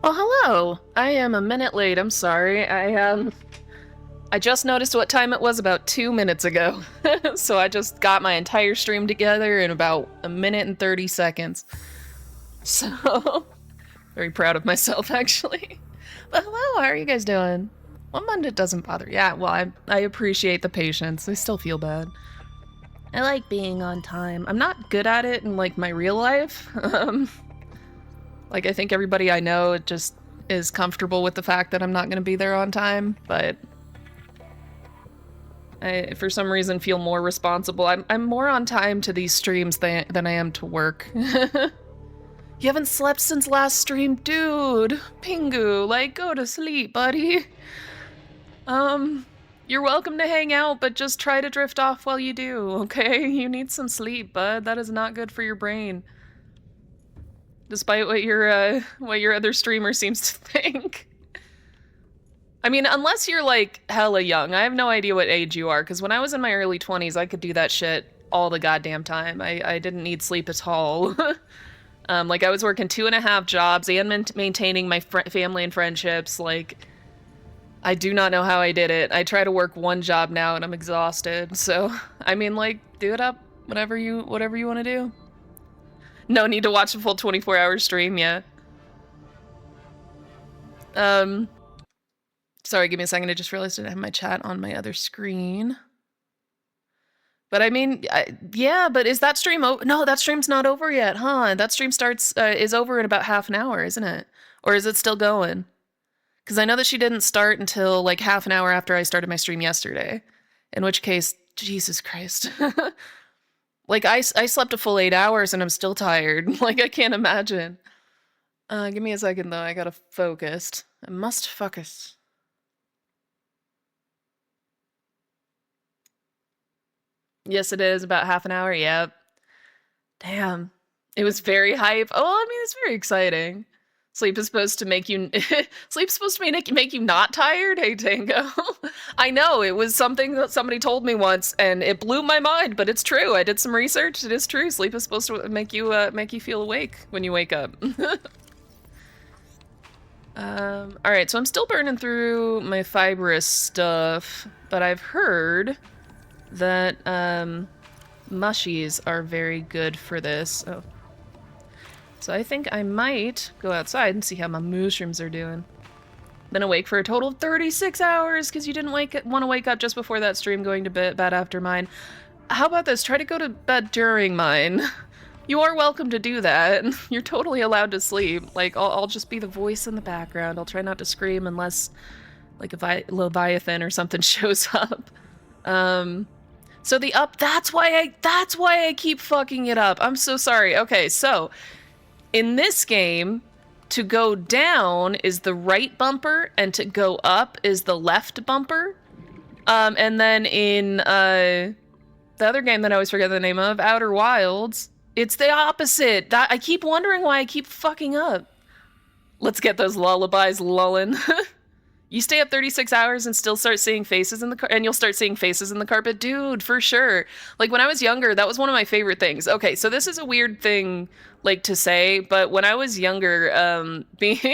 Oh, hello. I am a minute late. I'm sorry. I just noticed what time it was about 2 minutes ago. So I just got my entire stream together in about a minute and 30 seconds. So very proud of myself actually. But hello, how are you guys doing? One Monday doesn't bother. Yeah, well, I appreciate the patience. I still feel bad. I like being on time. I'm not good at it in like my real life. Like I think everybody I know just is comfortable with the fact that I'm not going to be there on time, but I, for some reason, feel more responsible. I'm more on time to these streams than I am to work. You haven't slept since last stream? Dude, Pingu, like, go to sleep, buddy. You're welcome to hang out, but just try to drift off while you do, okay? You need some sleep, bud. That is not good for your brain. Despite what your other streamer seems to think. I mean, unless you're like hella young. I have no idea what age you are, because when I was in my early 20s, I could do that shit all the goddamn time. I didn't need sleep at all. Like I was working 2.5 jobs and maintaining my family and friendships. Like, I do not know how I did it. I try to work one job now and I'm exhausted. So, I mean, like, do it up. Whatever you want to do. No need to watch a full 24-hour stream yet. Sorry, give me a second. I just realized I have my chat on my other screen. But I mean, yeah, but is that stream over? No, that stream's not over yet, huh? That stream is over in about half an hour, isn't it? Or is it still going? Because I know that she didn't start until like half an hour after I started my stream yesterday. In which case, Jesus Christ. Like, I slept a full 8 hours and I'm still tired. Like, I can't imagine. Give me a second, though. I gotta focus. I must focus. Yes, it is. About half an hour. Yep. Damn. It was very hype. Oh, I mean, it's very exciting. Sleep is supposed to make you sleep's supposed to make you not tired. Hey, Tango. I know, it was something that somebody told me once and it blew my mind, but it's true. I did some research. It is true. Sleep is supposed to make you feel awake when you wake up. All right, so I'm still burning through my fibrous stuff, but I've heard that mushies are very good for this. Oh. So I think I might go outside and see how my mushrooms are doing. Been awake for a total of 36 hours because you didn't want to wake up just before that stream going to bed after mine. How about this? Try to go to bed during mine. You are welcome to do that. You're totally allowed to sleep. Like, I'll just be the voice in the background. I'll try not to scream unless, like, a Leviathan or something shows up. So the up, that's why I keep fucking it up. I'm so sorry. Okay, so in this game, to go down is the right bumper, and to go up is the left bumper. And then in the other game that I always forget the name of, Outer Wilds, it's the opposite. I keep wondering why I keep fucking up. Let's get those lullabies lullin'. You stay up 36 hours and still start seeing faces in the and you'll start seeing faces in the carpet. Dude, for sure. Like, when I was younger, that was one of my favorite things. Okay, so this is a weird thing, like, to say, but when I was younger, being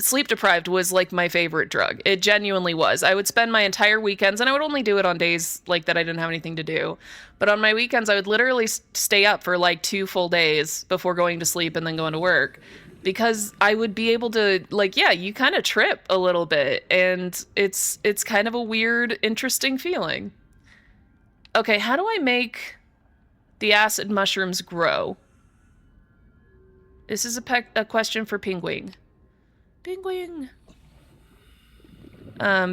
sleep deprived was, like, my favorite drug. It genuinely was. I would spend my entire weekends, and I would only do it on days, like, that I didn't have anything to do. But on my weekends, I would literally stay up for, like, 2 full days before going to sleep and then going to work. Because I would be able to, like, yeah, you kind of trip a little bit, and it's kind of a weird, interesting feeling. Okay, how do I make the acid mushrooms grow? This is a question for Penguin. Penguin.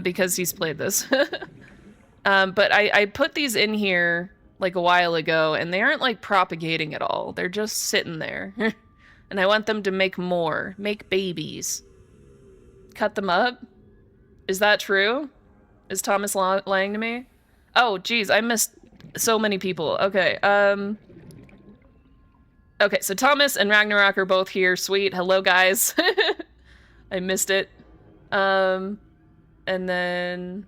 Because he's played this. But I put these in here, like, a while ago, and they aren't, like, propagating at all. They're just sitting there. And I want them to make more. Make babies. Cut them up? Is that true? Is Thomas lying to me? Oh, geez, I missed so many people. Okay, okay, so Thomas and Ragnarok are both here. Sweet. Hello, guys. I missed it. And then...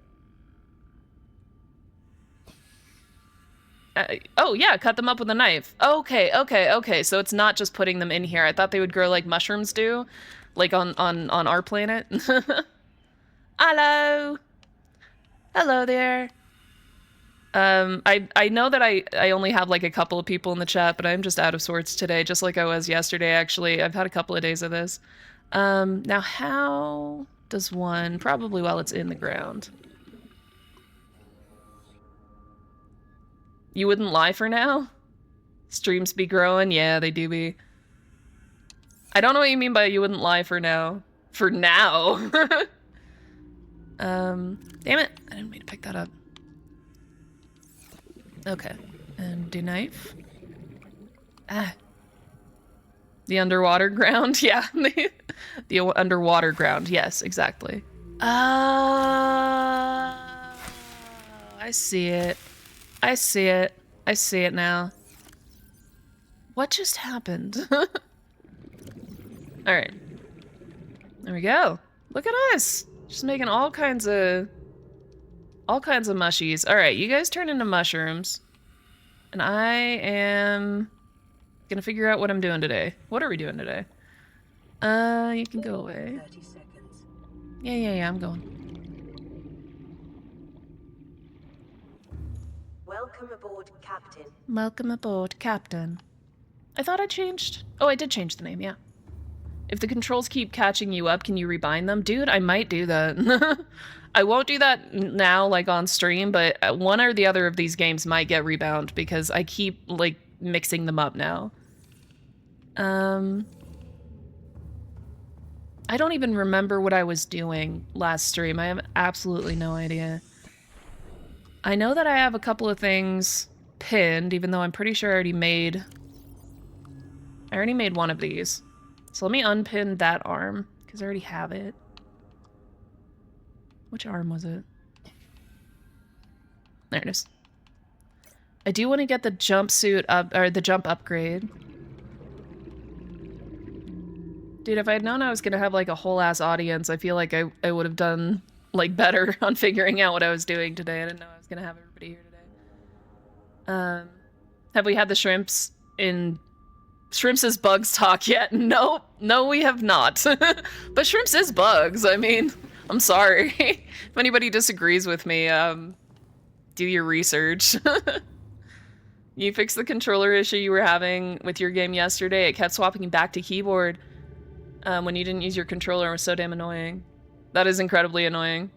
Oh yeah, cut them up with a knife. Okay. So it's not just putting them in here. I thought they would grow like mushrooms do, like on our planet. Hello. Hello there. I know that I only have like a couple of people in the chat, but I'm just out of sorts today, just like I was yesterday, actually. I've had a couple of days of this. Now how does one, probably while it's in the ground. You wouldn't lie for now? Streams be growing? Yeah, they do be. I don't know what you mean by you wouldn't lie for now. For now? Damn it. I didn't mean to pick that up. Okay. And do knife. Ah. The underwater ground? Yeah. The underwater ground. Yes, exactly. I see it. I see it. I see it now. What just happened? Alright. There we go. Look at us. Just making all kinds of mushies. Alright, you guys turn into mushrooms. And I am gonna figure out what I'm doing today. What are we doing today? You can go away. 30 seconds. Yeah, I'm going. Welcome aboard, Captain. Welcome aboard, Captain. I thought I changed... Oh, I did change the name, yeah. If the controls keep catching you up, can you rebind them? Dude, I might do that. I won't do that now, like, on stream, but one or the other of these games might get rebound because I keep, like, mixing them up now. I don't even remember what I was doing last stream. I have absolutely no idea. I know that I have a couple of things pinned, even though I'm pretty sure I already made one of these. So let me unpin that arm, because I already have it. Which arm was it? There it is. I do want to get the jumpsuit up, or the jump upgrade. Dude, if I had known I was going to have, like, a whole-ass audience, I feel like I would have done, like, better on figuring out what I was doing today. I didn't know I was going to have everybody here today. Have we had the shrimps in... Shrimps is bugs talk yet? No, we have not. But shrimps is bugs, I mean, I'm sorry. If anybody disagrees with me, do your research. You fixed the controller issue you were having with your game yesterday. It kept swapping back to keyboard when you didn't use your controller. It was so damn annoying. That is incredibly annoying.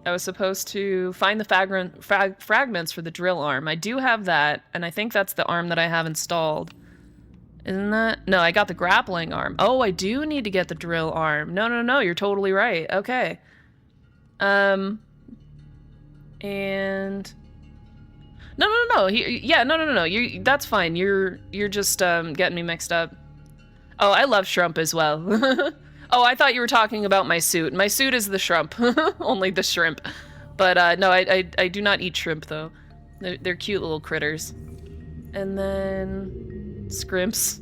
I was supposed to find the fragments for the drill arm. I do have that, and I think that's the arm that I have installed. Isn't that? No, I got the grappling arm. Oh, I do need to get the drill arm. No, you're totally right. Okay. And... No. Yeah, no. That's fine. You're just, getting me mixed up. Oh, I love shrimp as well. Oh, I thought you were talking about my suit. My suit is the shrimp. Only the shrimp. But, no, I do not eat shrimp, though. They're cute little critters. And then... Scrimps.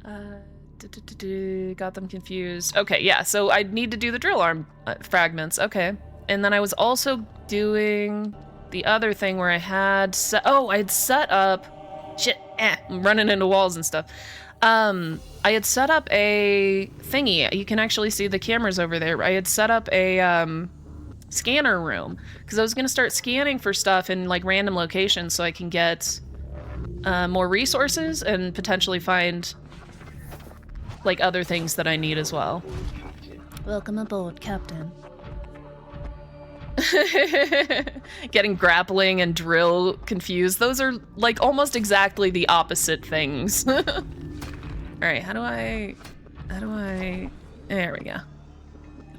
Got them confused. Okay, yeah, so I need to do the drill arm fragments. Okay. And then I was also doing the other thing where I had I had set up... Shit, I'm running into walls and stuff. I had set up a thingy. You can actually see the cameras over there. I had set up a scanner room because I was going to start scanning for stuff in like random locations so I can get more resources and potentially find like other things that I need as well. Welcome aboard, Captain. Getting grappling and drill confused. Those are like almost exactly the opposite things. Alright, how do I... There we go.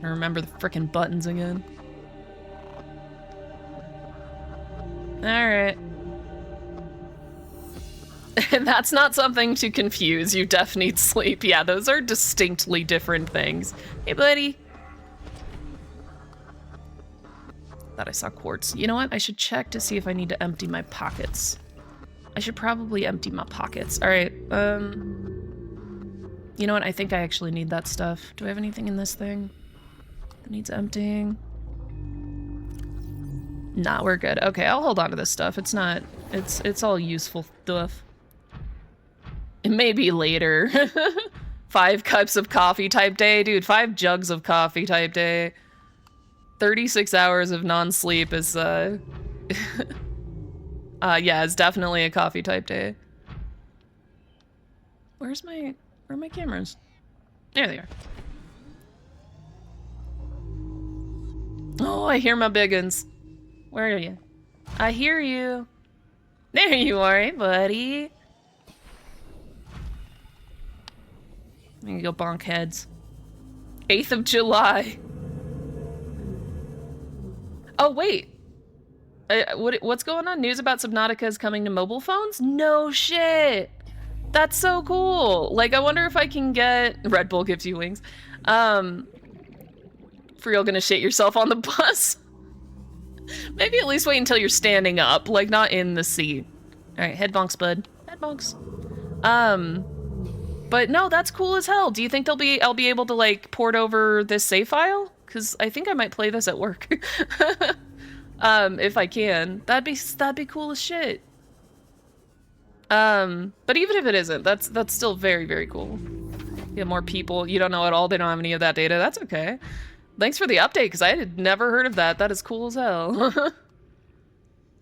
I remember the frickin' buttons again. Alright. That's not something to confuse. You def need sleep. Yeah, those are distinctly different things. Hey, buddy. Thought I saw quartz. You know what? I should check to see if I need to empty my pockets. I should probably empty my pockets. Alright, you know what? I think I actually need that stuff. Do I have anything in this thing that needs emptying? Nah, we're good. Okay, I'll hold on to this stuff. It's not... It's all useful stuff. It may be later. 5 cups of coffee type day. Dude, 5 jugs of coffee type day. 36 hours of non-sleep is, yeah, it's definitely a coffee type day. Where are my cameras? There they are. Oh, I hear my biggins. Where are you? I hear you. There you are, hey, buddy. I'm gonna go bonk heads. 8th of July. Oh, wait. What's going on? News about Subnautica is coming to mobile phones? No shit. That's so cool. Like, I wonder if I can get... Red Bull gives you wings. For real gonna shit yourself on the bus? Maybe at least wait until you're standing up, like not in the seat. All right, head bonks, bud. Head bonks. But no, that's cool as hell. Do you think I'll be able to like port over this save file? Because I think I might play this at work. If I can. That'd be cool as shit. But even if it isn't, that's still very, very cool. You have more people. You don't know at all. They don't have any of that data. That's okay. Thanks for the update, because I had never heard of that. That is cool as hell.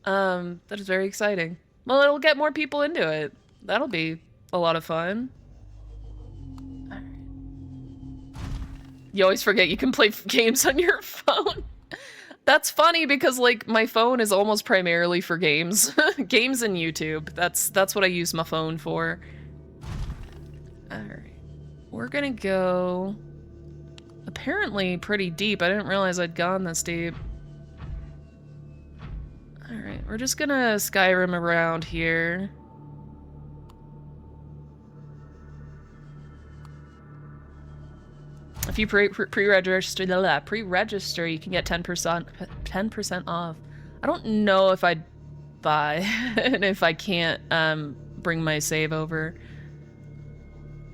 That is very exciting. Well, it'll get more people into it. That'll be a lot of fun. Alright. You always forget you can play games on your phone. That's funny because, like, my phone is almost primarily for games. Games and YouTube. That's what I use my phone for. Alright. We're gonna go... apparently pretty deep. I didn't realize I'd gone this deep. Alright, we're just gonna Skyrim around here. If you pre-register, you can get 10% off. I don't know if I'd buy and if I can't bring my save over.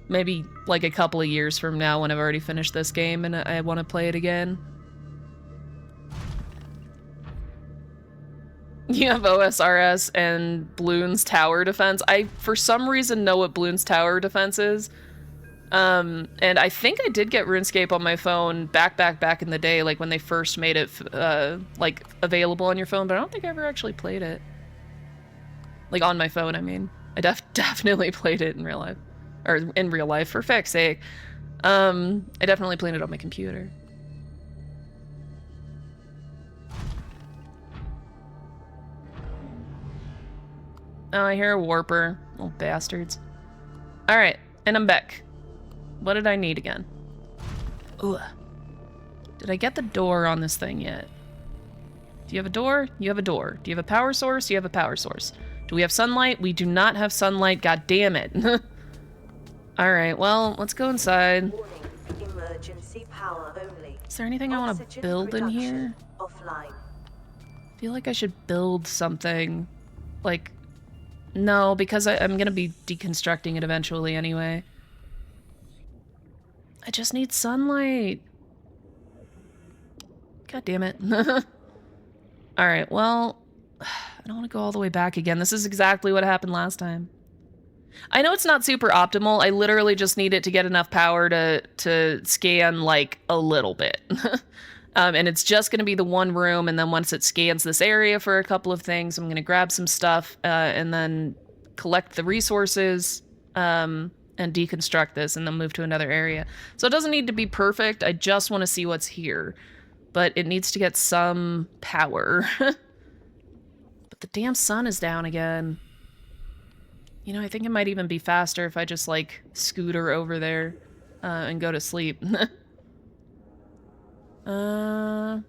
Maybe like a couple of years from now when I've already finished this game and I want to play it again. You have OSRS and Bloons Tower Defense. I, for some reason, know what Bloons Tower Defense is. And I think I did get RuneScape on my phone back in the day, like when they first made it, like, available on your phone, but I don't think I ever actually played it. Like, on my phone, I mean. I definitely played it in real life. Or in real life, for feck's sake. I definitely played it on my computer. Oh, I hear a warper. Little bastards. Alright, and I'm back. What did I need again? Ooh. Did I get the door on this thing yet? Do you have a door? You have a door. Do you have a power source? You have a power source. Do we have sunlight? We do not have sunlight. God damn it. Alright, well, let's go inside. Warning, emergency power only. Is there anything I want to build in here? Offline. I feel like I should build something. Like, no, because I'm gonna be deconstructing it eventually anyway. I just need sunlight. God damn it. Alright, well, I don't want to go all the way back again. This is exactly what happened last time. I know it's not super optimal. I literally just need it to get enough power to scan, like, a little bit. And it's just going to be the one room, and then once it scans this area for a couple of things, I'm going to grab some stuff, and then collect the resources, and deconstruct this, and then move to another area. So it doesn't need to be perfect, I just want to see what's here. But it needs to get some power. But the damn sun is down again. You know, I think it might even be faster if I just, like, scooter over there, and go to sleep. Unless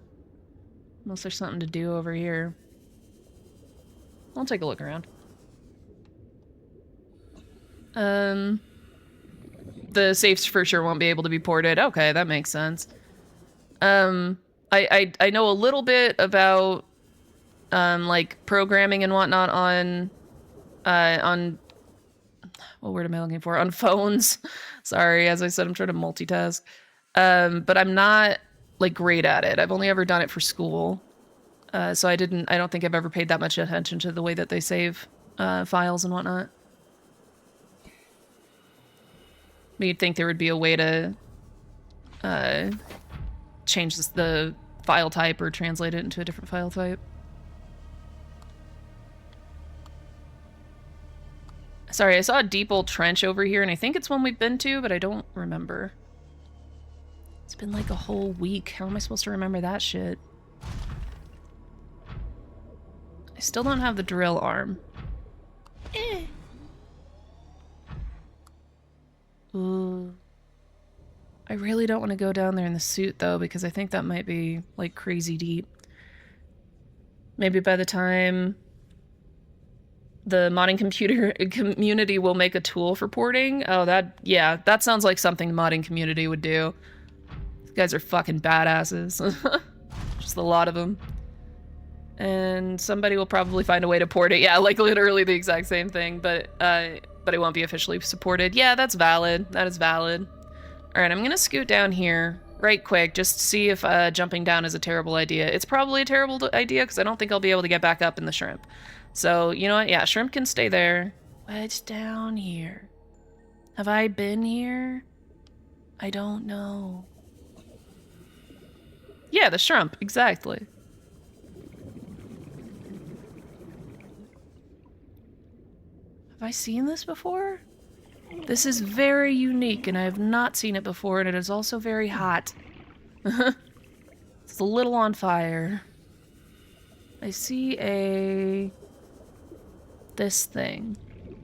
there's something to do over here. I'll take a look around. The safes for sure won't be able to be ported. Okay, that makes sense. I know a little bit about, like, programming and whatnot on what word am I looking for? On phones. Sorry, as I said, I'm trying to multitask. But I'm not, like, great at it. I've only ever done it for school. So I don't think I've ever paid that much attention to the way that they save files and whatnot. But you'd think there would be a way to change the file type or translate it into a different file type. Sorry, I saw a deep old trench over here, and I think it's one we've been to, but I don't remember. It's been like a whole week. How am I supposed to remember that shit? I still don't have the drill arm. Ooh. I really don't want to go down there in the suit, though, because I think that might be, like, crazy deep. Maybe by the time the modding community will make a tool for porting. Oh, that sounds like something the modding community would do. These guys are fucking badasses. Just a lot of them. And somebody will probably find a way to port it. Yeah, like literally the exact same thing, but it won't be officially supported. Yeah, that's valid. That is valid. All right, I'm gonna scoot down here right quick just to see if jumping down is a terrible idea. It's probably a terrible idea because I don't think I'll be able to get back up in the shrimp. So, you know what? Yeah, shrimp can stay there. What's down here? Have I been here? I don't know. Yeah, the shrimp, exactly. Have I seen this before? This is very unique, and I have not seen it before, and it is also very hot. It's a little on fire. I see this thing.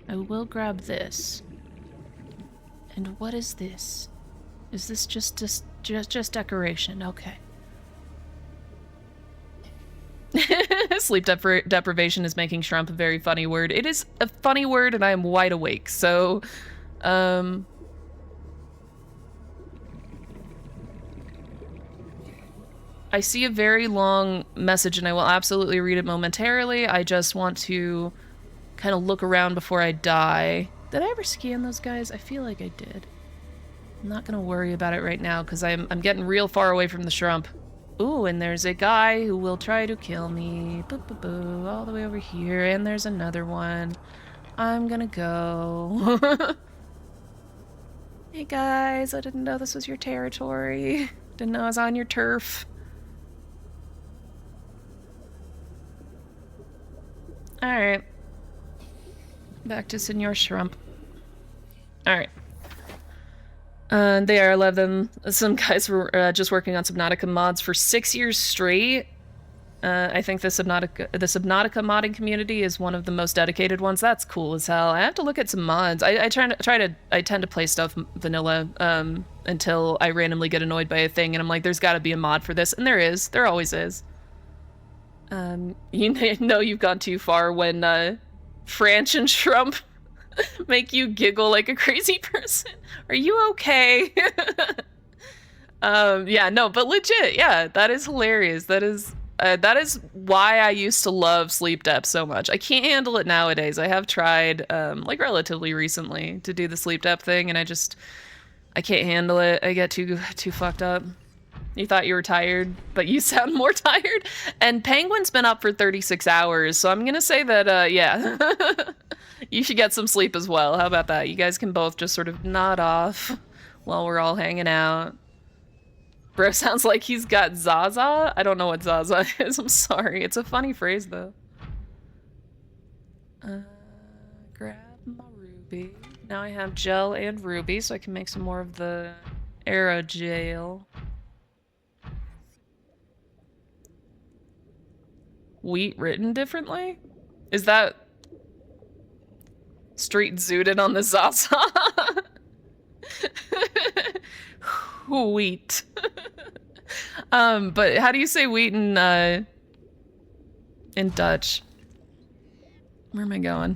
I will grab this. And what is this? Is this just decoration? Okay. Sleep deprivation is making shrimp a very funny word. It is a funny word, and I am wide awake, so... I see a very long message, and I will absolutely read it momentarily. I just want to kind of look around before I die. Did I ever scan those guys? I feel like I did. I'm not gonna worry about it right now, because I'm getting real far away from the shrimp. Ooh, and there's a guy who will try to kill me. Boo, boo, boo, all the way over here, and there's another one. I'm gonna go. Hey guys, I didn't know this was your territory. Didn't know I was on your turf. Alright. Back to Senor Shrimp. Alright. They are 11. Some guys were just working on Subnautica mods for 6 years straight. I think the Subnautica modding community is one of the most dedicated ones. That's cool as hell. I have to look at some mods. I tend to play stuff vanilla until I randomly get annoyed by a thing, and I'm like, there's got to be a mod for this, and there is. There always is. You know you've gone too far when Franch and Shrump make you giggle like a crazy person. Are you okay? Yeah, no, but legit, yeah, that is hilarious. That is why I used to love sleep depth so much. I can't handle it nowadays. I have tried, like relatively recently, to do the sleep depth thing, and I can't handle it. I get too fucked up. You thought you were tired, but you sound more tired. And Penguin's been up for 36 hours, so I'm gonna say that, yeah. You should get some sleep as well. How about that? You guys can both just sort of nod off while we're all hanging out. Bro sounds like he's got Zaza. I don't know what Zaza is. I'm sorry. It's a funny phrase, though. Grab my ruby. Now I have gel and ruby, so I can make some more of the aerogel. Wheat written differently? Is that street zooted on the Zaza? Wheat. But how do you say wheat in Dutch? Where am I going?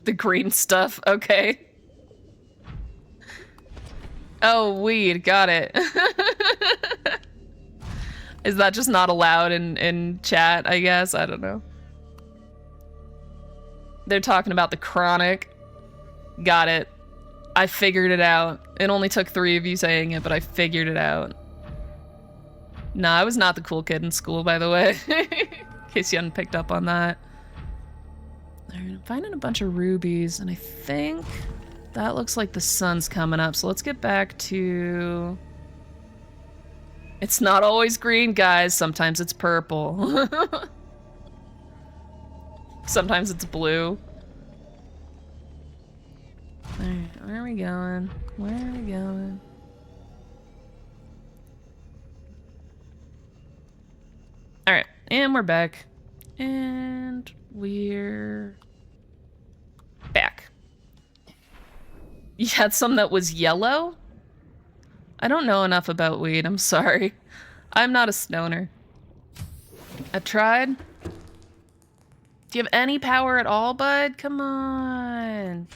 The green stuff, okay. Oh, weed, got it. Is that just not allowed in chat, I guess? I don't know. They're talking about the chronic. Got it. I figured it out. It only took 3 of you saying it, but I figured it out. Nah, I was not the cool kid in school, by the way. In case you hadn't picked up on that. Alright, I'm finding a bunch of rubies, and I think that looks like the sun's coming up. So let's get back to... It's not always green, guys. Sometimes it's purple. Sometimes it's blue. Alright, where are we going? Where are we going? Alright, and we're back. And we're back. You had some that was yellow? I don't know enough about weed, I'm sorry. I'm not a stoner. I tried. Do you have any power at all, bud? Come on.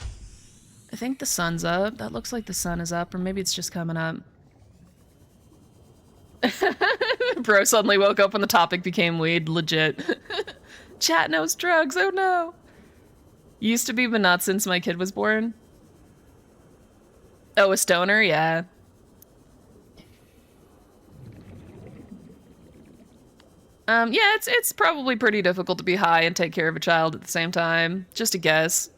I think the sun's up. That looks like the sun is up, or maybe it's just coming up. Bro suddenly woke up when the topic became weed. Legit. Chat knows drugs. Oh no. Used to be, but not since my kid was born. Oh, a stoner? Yeah. Yeah, it's probably pretty difficult to be high and take care of a child at the same time. Just a guess.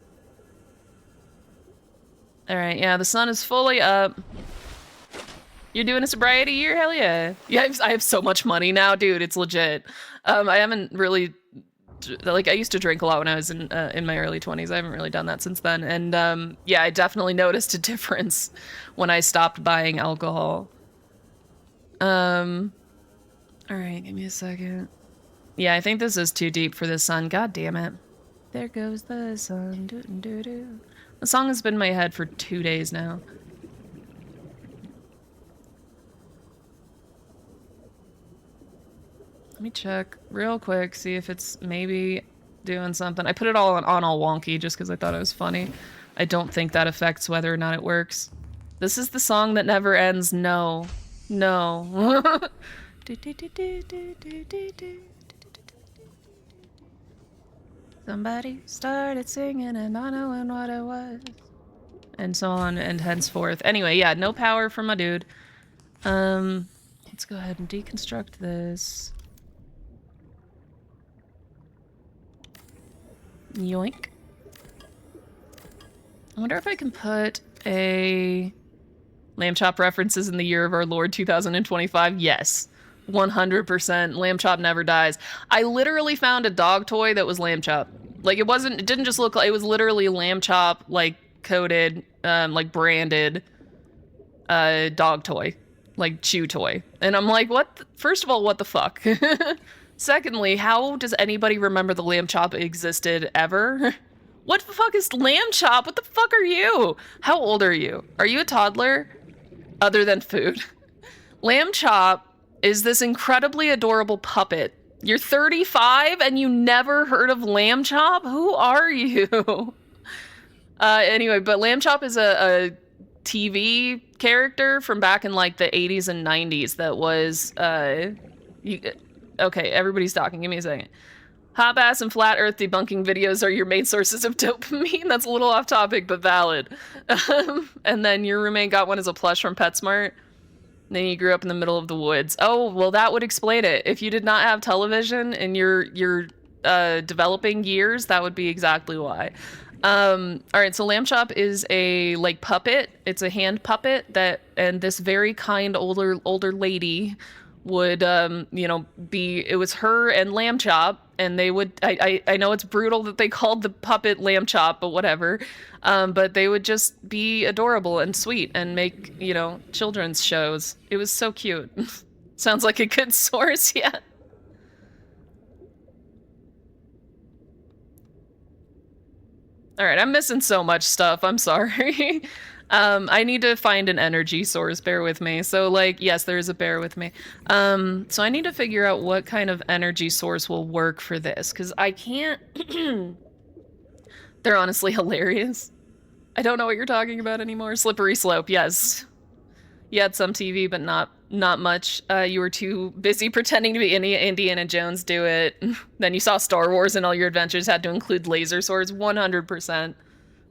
Alright, yeah, the sun is fully up. You're doing a sobriety year? Hell yeah. Yeah, I have so much money now, dude. It's legit. I haven't really... Like, I used to drink a lot when I was in my early 20s. I haven't really done that since then. And, yeah, I definitely noticed a difference when I stopped buying alcohol. Alright, give me a second. Yeah, I think this is too deep for the sun. God damn it. There goes the sun. Doo-doo-doo-doo. The song has been in my head for 2 days now. Let me check real quick, see if it's maybe doing something. I put it all on all wonky just because I thought it was funny. I don't think that affects whether or not it works. This is the song that never ends. No. No. Somebody started singing and not knowing what it was. And so on and henceforth. Anyway, yeah, no power from my dude. Let's go ahead and deconstruct this. Yoink. I wonder if I can put a lamb chop references in the year of our Lord 2025. Yes, 100%. Lamb chop never dies. I literally found a dog toy that was lamb chop. Like, it didn't just look like, it was literally lamb chop, like coated, like branded dog toy, like chew toy. And I'm like, what? First of all, what the fuck? Secondly, how does anybody remember the lamb chop existed ever? What the fuck is lamb chop? What the fuck are you? How old are you? Are you a toddler? Other than food. Lamb chop is this incredibly adorable puppet. You're 35 and you never heard of lamb chop? Who are you? Anyway, but lamb chop is a TV character from back in like the 80s and 90s that was, okay, everybody's talking. Give me a second. Hot ass and flat earth debunking videos are your main sources of dopamine. That's a little off topic, but valid. And then your roommate got one as a plush from PetSmart. And then you grew up in the middle of the woods. Oh, well, that would explain it. If you did not have television in your developing years, that would be exactly why. All right, so lamb chop is a like puppet. It's a hand puppet and this very kind older lady would it was her and lamb chop, and they would I know it's brutal that they called the puppet lamb chop, but whatever, but they would just be adorable and sweet and make children's shows. It was so cute. Sounds like a good source. Yeah. All right, I'm missing so much stuff. I'm sorry. I need to find an energy source. Bear with me. So, like, yes, there is a bear with me. So I need to figure out what kind of energy source will work for this, because I can't... They're honestly hilarious. I don't know what you're talking about anymore. Slippery slope, yes. You had some TV, but not much. You were too busy pretending to be Indiana Jones. Do it. Then you saw Star Wars and all your adventures had to include laser swords. 100%.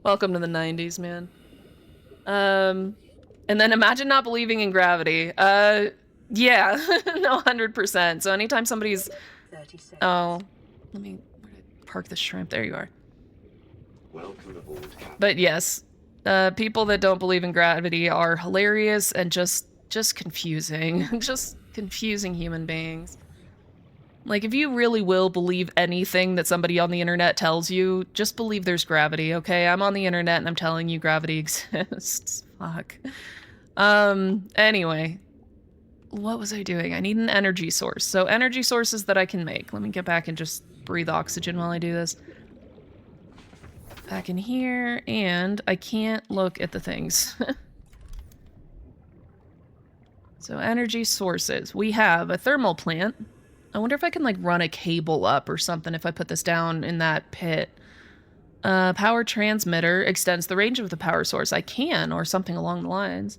Welcome to the 90s, man. And then imagine not believing in gravity. Yeah, no, 100%. So anytime somebody's... 30 seconds. Oh, where did I park the shrimp? There you are. Welcome aboard, Captain. But yes, people that don't believe in gravity are hilarious and just confusing. Just confusing human beings. Like, if you really will believe anything that somebody on the internet tells you, just believe there's gravity, okay? I'm on the internet and I'm telling you gravity exists. Fuck. Anyway. What was I doing? I need an energy source. So energy sources that I can make. Let me get back and just breathe oxygen while I do this. Back in here, and I can't look at the things. So energy sources. We have a thermal plant. I wonder if I can like run a cable up or something if I put this down in that pit. Power transmitter extends the range of the power source. I can, or something along the lines.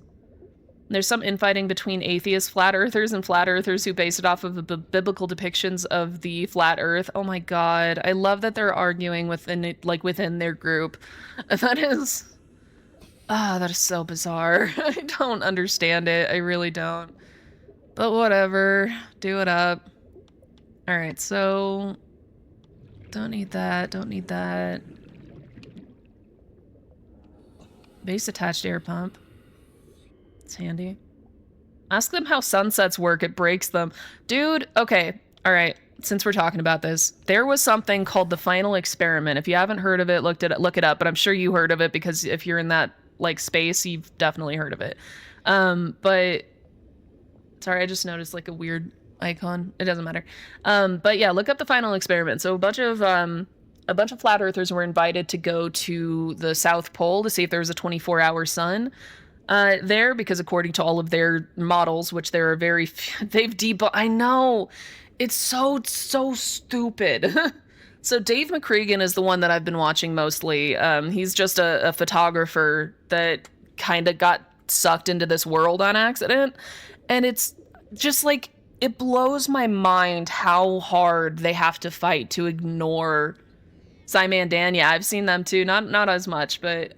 There's some infighting between atheist flat earthers and flat earthers who base it off of the biblical depictions of the flat earth. Oh my god. I love that they're arguing within it, like within their group. That is... that is so bizarre. I don't understand it. I really don't. But whatever. Do it up. Alright, so... Don't need that. Don't need that. Base attached air pump. It's handy. Ask them how sunsets work. It breaks them. Dude, okay. Alright. Since we're talking about this, there was something called the final experiment. If you haven't heard of it, look it up, but I'm sure you heard of it because if you're in that like space, you've definitely heard of it. But sorry, I just noticed like a weird icon. It doesn't matter. But yeah, look up the final experiment. So a bunch of flat earthers were invited to go to the South Pole to see if there was a 24-hour sun there, because according to all of their models, which there are they've debunked. I know, it's so stupid. So Dave McCregan is the one that I've been watching mostly. He's just a photographer that kind of got sucked into this world on accident. And it's just like, it blows my mind how hard they have to fight to ignore Simon Dan. Yeah, I've seen them too. Not as much, but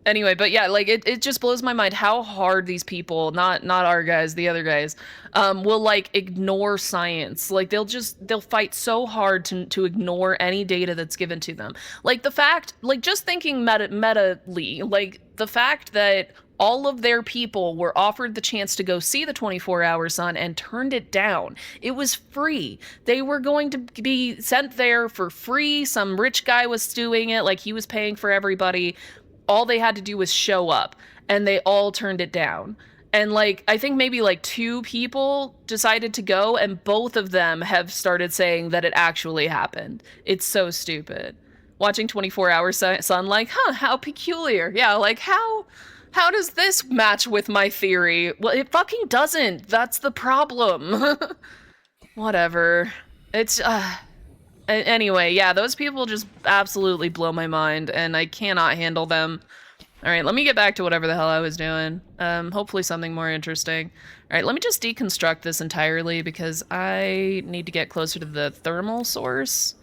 anyway, but yeah, like it just blows my mind how hard these people, not our guys, the other guys, will like ignore science. Like they'll fight so hard to ignore any data that's given to them. Like the fact, like just thinking meta-ly, like the fact that all of their people were offered the chance to go see the 24-hour sun and turned it down. It was free. They were going to be sent there for free. Some rich guy was doing it, like he was paying for everybody. All they had to do was show up, and they all turned it down. And like, I think maybe like 2 people decided to go, and both of them have started saying that it actually happened. It's so stupid. Watching 24-hour sun, like, huh, how peculiar. Yeah, like, how does this match with my theory? Well, it fucking doesn't. That's the problem. Whatever. It's, anyway, yeah, those people just absolutely blow my mind, and I cannot handle them. Alright, let me get back to whatever the hell I was doing. Hopefully something more interesting. Alright, let me just deconstruct this entirely, because I need to get closer to the thermal source,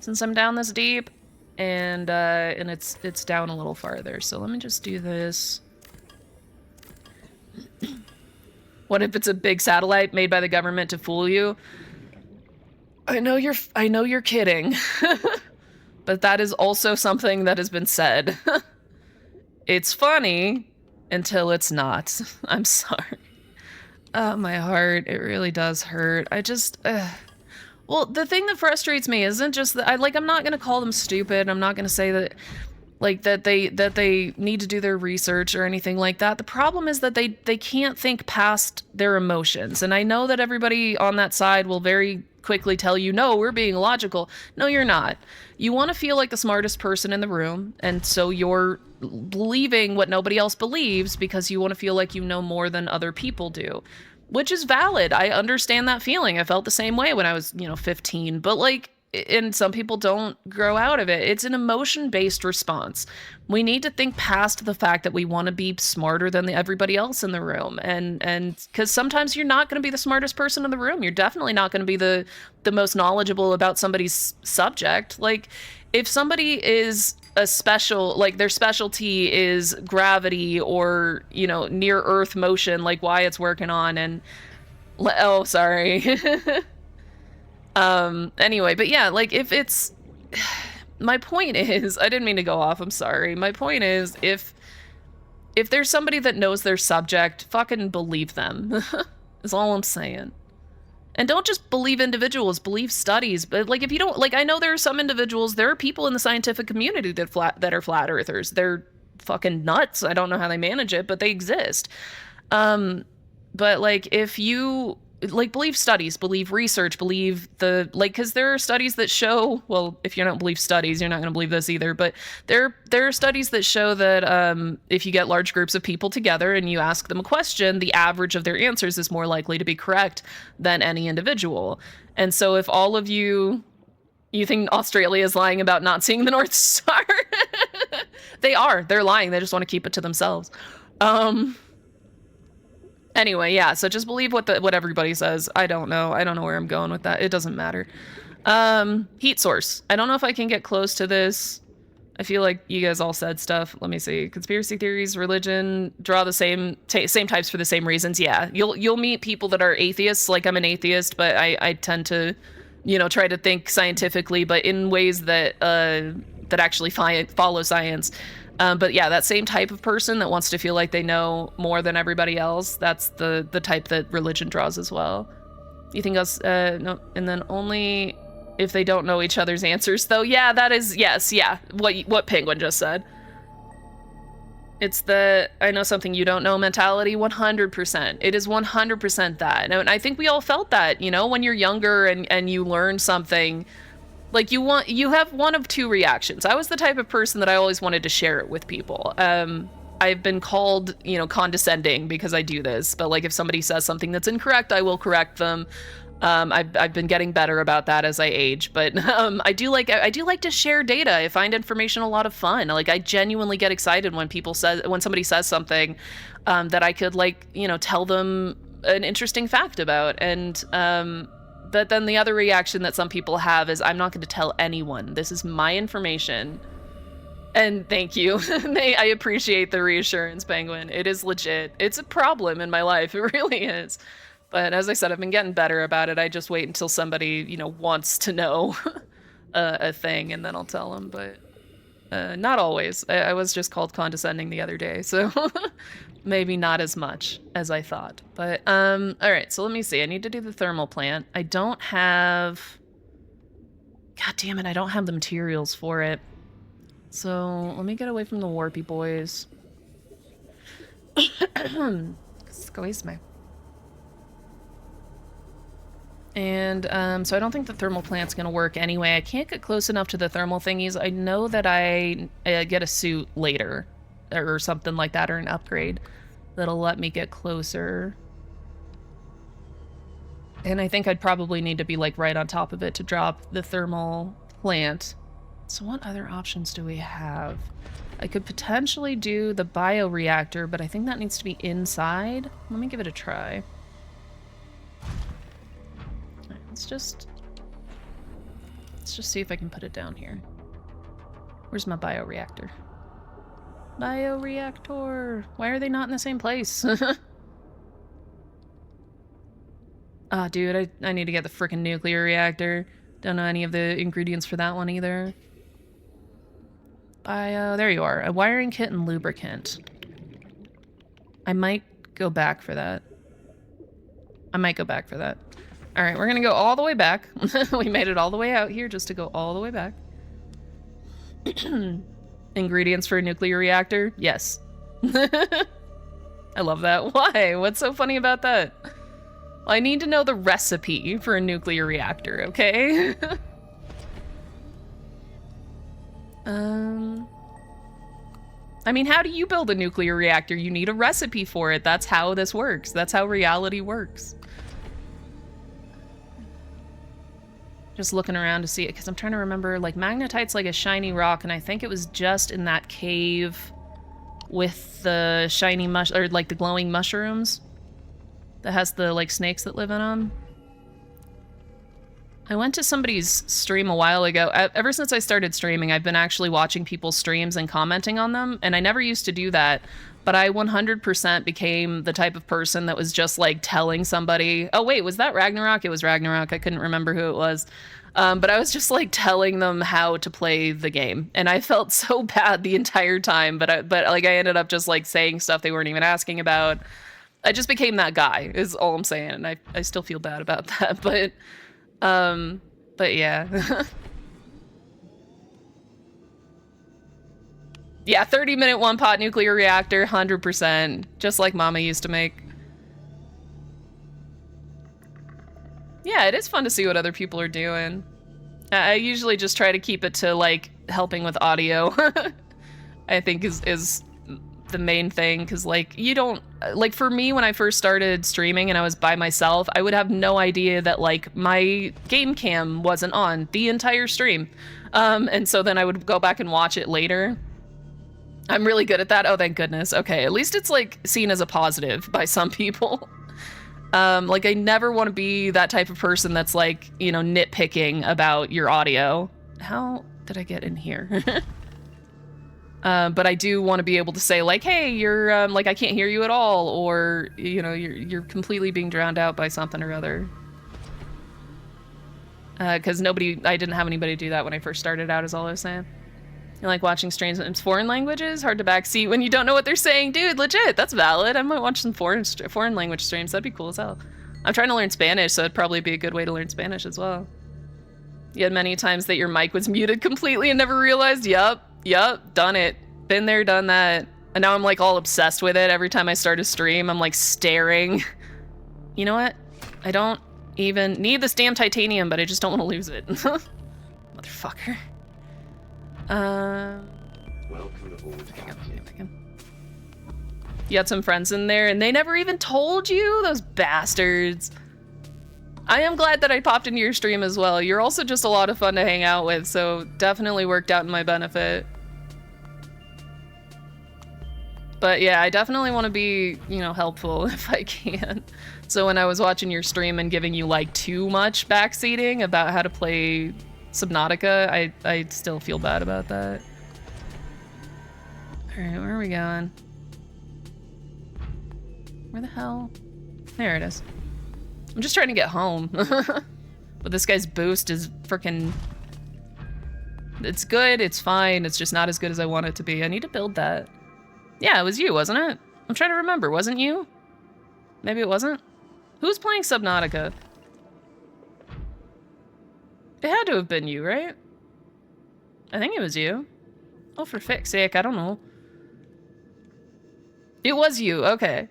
since I'm down this deep, and it's down a little farther, so let me just do this. What if it's a big satellite made by the government to fool you? I know you're kidding. But that is also something that has been said. It's funny until it's not. I'm sorry. Oh, my heart, it really does hurt. I just well, the thing that frustrates me isn't just that I'm not going to call them stupid. I'm not going to say that like that they need to do their research or anything like that. The problem is that they can't think past their emotions. And I know that everybody on that side will very quickly tell you, no, we're being logical. No, you're not. You want to feel like the smartest person in the room, and so you're believing what nobody else believes because you want to feel like you know more than other people do, which is valid. I understand that feeling. I felt the same way when I was, 15, but like, and some people don't grow out of it. It's an emotion-based response. We need to think past the fact that we want to be smarter than everybody else in the room. And because sometimes you're not going to be the smartest person in the room. You're definitely not going to be the most knowledgeable about somebody's subject. Like, if somebody is a special, like their specialty is gravity or, you know, near Earth motion, like Wyatt's working on, and oh, sorry. Anyway, but yeah, like if it's, my point is, I didn't mean to go off, I'm sorry. My point is, if there's somebody that knows their subject, fucking believe them, is all I'm saying. And don't just believe individuals, believe studies. But like, if you don't, like, I know there are some individuals, there are people in the scientific community that are flat earthers. They're fucking nuts. I don't know how they manage it, but they exist. But like, if you like believe studies, believe research, believe the, like, because there are studies that show, well, if you don't believe studies, you're not going to believe this either, but there are studies that show that if you get large groups of people together and you ask them a question, the average of their answers is more likely to be correct than any individual. And so if all of you think Australia is lying about not seeing the North Star, they're lying. They just want to keep it to themselves. Anyway, yeah, so just believe what everybody says. I don't know where I'm going with that. It doesn't matter. Heat source. I don't know if I can get close to this. I feel like you guys all said stuff. Let me see. Conspiracy theories, religion, draw the same types for the same reasons. Yeah, you'll meet people that are atheists. Like, I'm an atheist, but I tend to, you know, try to think scientifically, but in ways that actually follow science. But yeah, that same type of person that wants to feel like they know more than everybody else, that's the type that religion draws as well. You think us, no, and then only if they don't know each other's answers, though. Yeah, that is, yes, yeah, what Penguin just said. It's the, I know something you don't know mentality, 100%. It is 100% that. And I think we all felt that, you know, when you're younger and you learn something, like you have one of two reactions. I was the type of person that I always wanted to share it with people. I've been called, you know, condescending because I do this, but like if somebody says something that's incorrect, I will correct them. I've been getting better about that as I age, but I do like to share data. I find information a lot of fun. Like, I genuinely get excited when somebody says something that I could, like, you know, tell them an interesting fact about. And but then the other reaction that some people have is, I'm not going to tell anyone. This is my information. And thank you. I appreciate the reassurance, Penguin. It is legit. It's a problem in my life. It really is. But as I said, I've been getting better about it. I just wait until somebody, you know, wants to know a thing, and then I'll tell them. But not always. I was just called condescending the other day, so maybe not as much as I thought. But all right, so let me see. I need to do the thermal plant. I don't have... God damn it, I don't have the materials for it. So let me get away from the warpy boys. Excuse me. And so I don't think the thermal plant's gonna work anyway. I can't get close enough to the thermal thingies. I know that I get a suit later or something like that, or an upgrade that'll let me get closer. And I think I'd probably need to be like right on top of it to drop the thermal plant. So what other options do we have? I could potentially do the bioreactor, but I think that needs to be inside. Let me give it a try. Let's just see if I can put it down here. Where's my bioreactor? Bioreactor! Why are they not in the same place? Ah, dude, I need to get the frickin' nuclear reactor. Don't know any of the ingredients for that one either. There you are. A wiring kit and lubricant. I might go back for that. Alright, we're gonna go all the way back. We made it all the way out here just to go all the way back. Ingredients for a nuclear reactor? Yes. I love that. Why? What's so funny about that? Well, I need to know the recipe for a nuclear reactor, okay? I mean, how do you build a nuclear reactor? You need a recipe for it. That's how this works. That's how reality works. Just looking around to see it, because I'm trying to remember, like, magnetite's like a shiny rock, and I think it was just in that cave with the shiny or like the glowing mushrooms that has the, like, snakes that live in them. I went to somebody's stream a while ago. Ever since I started streaming, I've been actually watching people's streams and commenting on them, and I never used to do that. But I 100% became the type of person that was just like telling somebody, oh wait, was that Ragnarok? It was Ragnarok. I couldn't remember who it was. But I was just like telling them how to play the game, and I felt so bad the entire time. But like I ended up just like saying stuff they weren't even asking about. I just became that guy, is all I'm saying, and I still feel bad about that. But yeah. Yeah, 30-minute one-pot nuclear reactor, 100%, just like Mama used to make. Yeah, it is fun to see what other people are doing. I usually just try to keep it to, like, helping with audio. I think is the main thing, because, like, you don't... Like, for me, when I first started streaming and I was by myself, I would have no idea that, like, my game cam wasn't on the entire stream. And so then I would go back and watch it later. I'm really good at that. Oh, thank goodness. Okay, at least it's, like, seen as a positive by some people. Like, I never want to be that type of person that's, like, you know, nitpicking about your audio. How did I get in here? But I do want to be able to say, like, hey, you're, like, I can't hear you at all, or, you know, you're completely being drowned out by something or other. Because I didn't have anybody do that when I first started out, is all I was saying. You like watching streams in foreign languages? Hard to backseat when you don't know what they're saying. Dude, legit, that's valid. I might watch some foreign language streams. That'd be cool as hell. I'm trying to learn Spanish, so it'd probably be a good way to learn Spanish as well. You had many times that your mic was muted completely and never realized? Yup, done it. Been there, done that. And now I'm like all obsessed with it. Every time I start a stream, I'm like staring. You know what? I don't even need this damn titanium, but I just don't want to lose it. Motherfucker. Welcome aboard, Captain. You had some friends in there and they never even told you? Those bastards. I am glad that I popped into your stream as well. You're also just a lot of fun to hang out with, so definitely worked out in my benefit. But yeah, I definitely want to be, you know, helpful if I can. So when I was watching your stream and giving you like too much backseating about how to play Subnautica, I still feel bad about that. Alright, where are we going? Where the hell? There it is. I'm just trying to get home. But this guy's boost is freaking... It's good, it's fine, it's just not as good as I want it to be. I need to build that. Yeah, it was you, wasn't it? I'm trying to remember, wasn't you? Maybe it wasn't? Who's playing Subnautica? It had to have been you, right? I think it was you. Oh, for fuck's sake, I don't know. It was you, okay.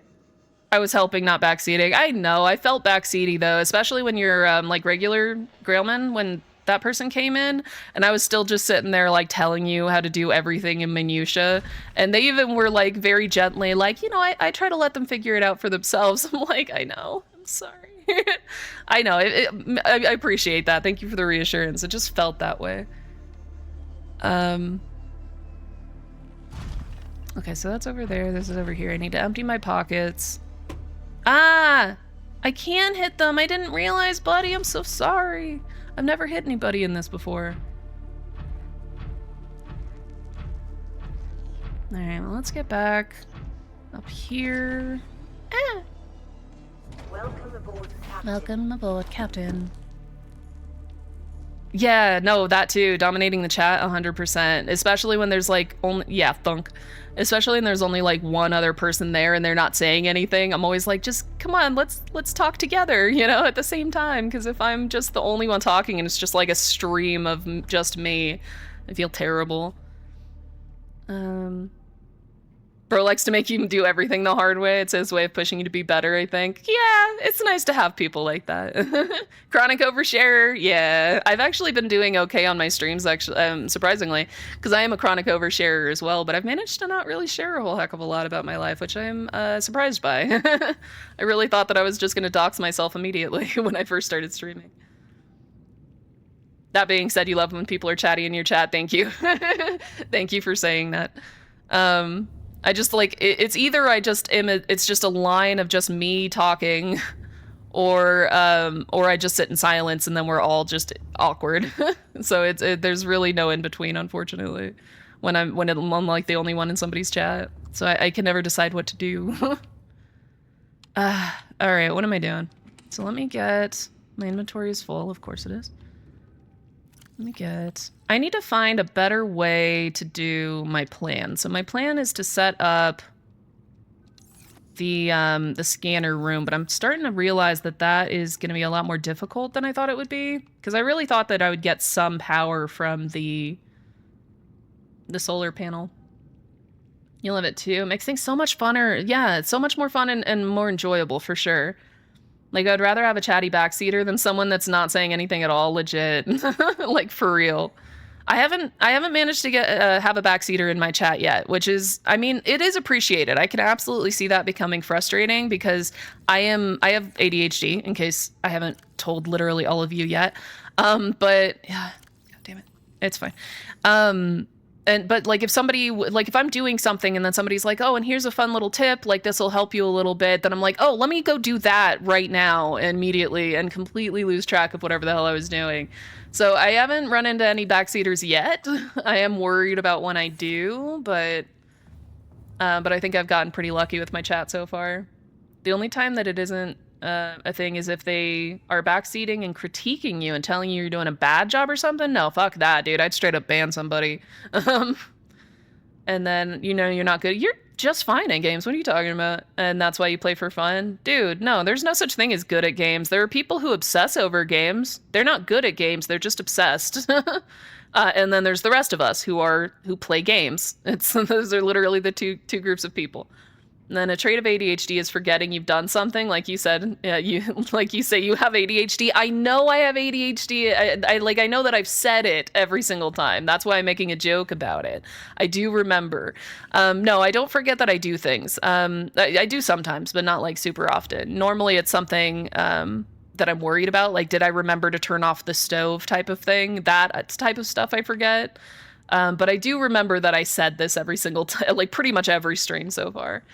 I was helping, not backseating. I know, I felt backseaty though, especially when you're like regular Grailman, when that person came in, and I was still just sitting there like telling you how to do everything in minutia, and they even were like very gently like, you know, I try to let them figure it out for themselves. I'm like, I know, I'm sorry. I know, I appreciate that. Thank you for the reassurance. It just felt that way. Okay, so that's over there. This is over here. I need to empty my pockets. Ah! I can hit them. I didn't realize, buddy. I'm so sorry. I've never hit anybody in this before. Alright, well, let's get back up here. Ah! Welcome aboard, Captain. Welcome aboard, Captain. Yeah, no, that too. Dominating the chat 100%. Especially when there's like only... Yeah, thunk. Especially when there's only like one other person there and they're not saying anything. I'm always like, just come on, let's talk together, you know, at the same time. Because if I'm just the only one talking and it's just like a stream of just me, I feel terrible. Bro likes to make you do everything the hard way. It's his way of pushing you to be better, I think. Yeah, it's nice to have people like that. Chronic oversharer, yeah. I've actually been doing okay on my streams, actually, surprisingly, because I am a chronic oversharer as well, but I've managed to not really share a whole heck of a lot about my life, which I am surprised by. I really thought that I was just going to dox myself immediately when I first started streaming. That being said, you love when people are chatty in your chat. Thank you. Thank you for saying that. I just like, it's either I just am, it's just a line of just me talking, or I just sit in silence and then we're all just awkward. So there's really no in between, unfortunately, when I'm like the only one in somebody's chat. So I can never decide what to do. All right, what am I doing? So let me get, my inventory is full, of course it is. I need to find a better way to do my plan. So my plan is to set up the scanner room, but I'm starting to realize that that is going to be a lot more difficult than I thought it would be, because I really thought that I would get some power from the solar panel. You love it too. It makes things so much funner. Yeah, it's so much more fun and more enjoyable for sure. Like, I'd rather have a chatty backseater than someone that's not saying anything at all, legit. Like, for real. I haven't managed to get have a backseater in my chat yet, which is, I mean, it is appreciated. I can absolutely see that becoming frustrating because I have ADHD, in case I haven't told literally all of you yet. But yeah, God damn it, it's fine. But like if somebody, like if I'm doing something and then somebody's like, oh, and here's a fun little tip, like this will help you a little bit, then I'm like, oh, let me go do that right now immediately and completely lose track of whatever the hell I was doing. So I haven't run into any backseaters yet. I am worried about when I do, but I think I've gotten pretty lucky with my chat so far. The only time that it isn't a thing is if they are backseating and critiquing you and telling you you're doing a bad job or something. No, fuck that, dude. I'd straight up ban somebody. And then, you know, you're not good. You're just fine at games. What are you talking about? And that's why you play for fun? Dude, no, there's no such thing as good at games. There are people who obsess over games. They're not good at games. They're just obsessed. And then there's the rest of us who play games. Those are literally the two groups of people. And then a trait of ADHD is forgetting you've done something. Like you said, like you say you have ADHD. I know I have ADHD. I know that I've said it every single time. That's why I'm making a joke about it. I do remember. No, I don't forget that I do things. I do sometimes, but not like super often. Normally it's something that I'm worried about. Like, did I remember to turn off the stove type of thing? That type of stuff I forget. But I do remember that I said this every single time, like pretty much every stream so far.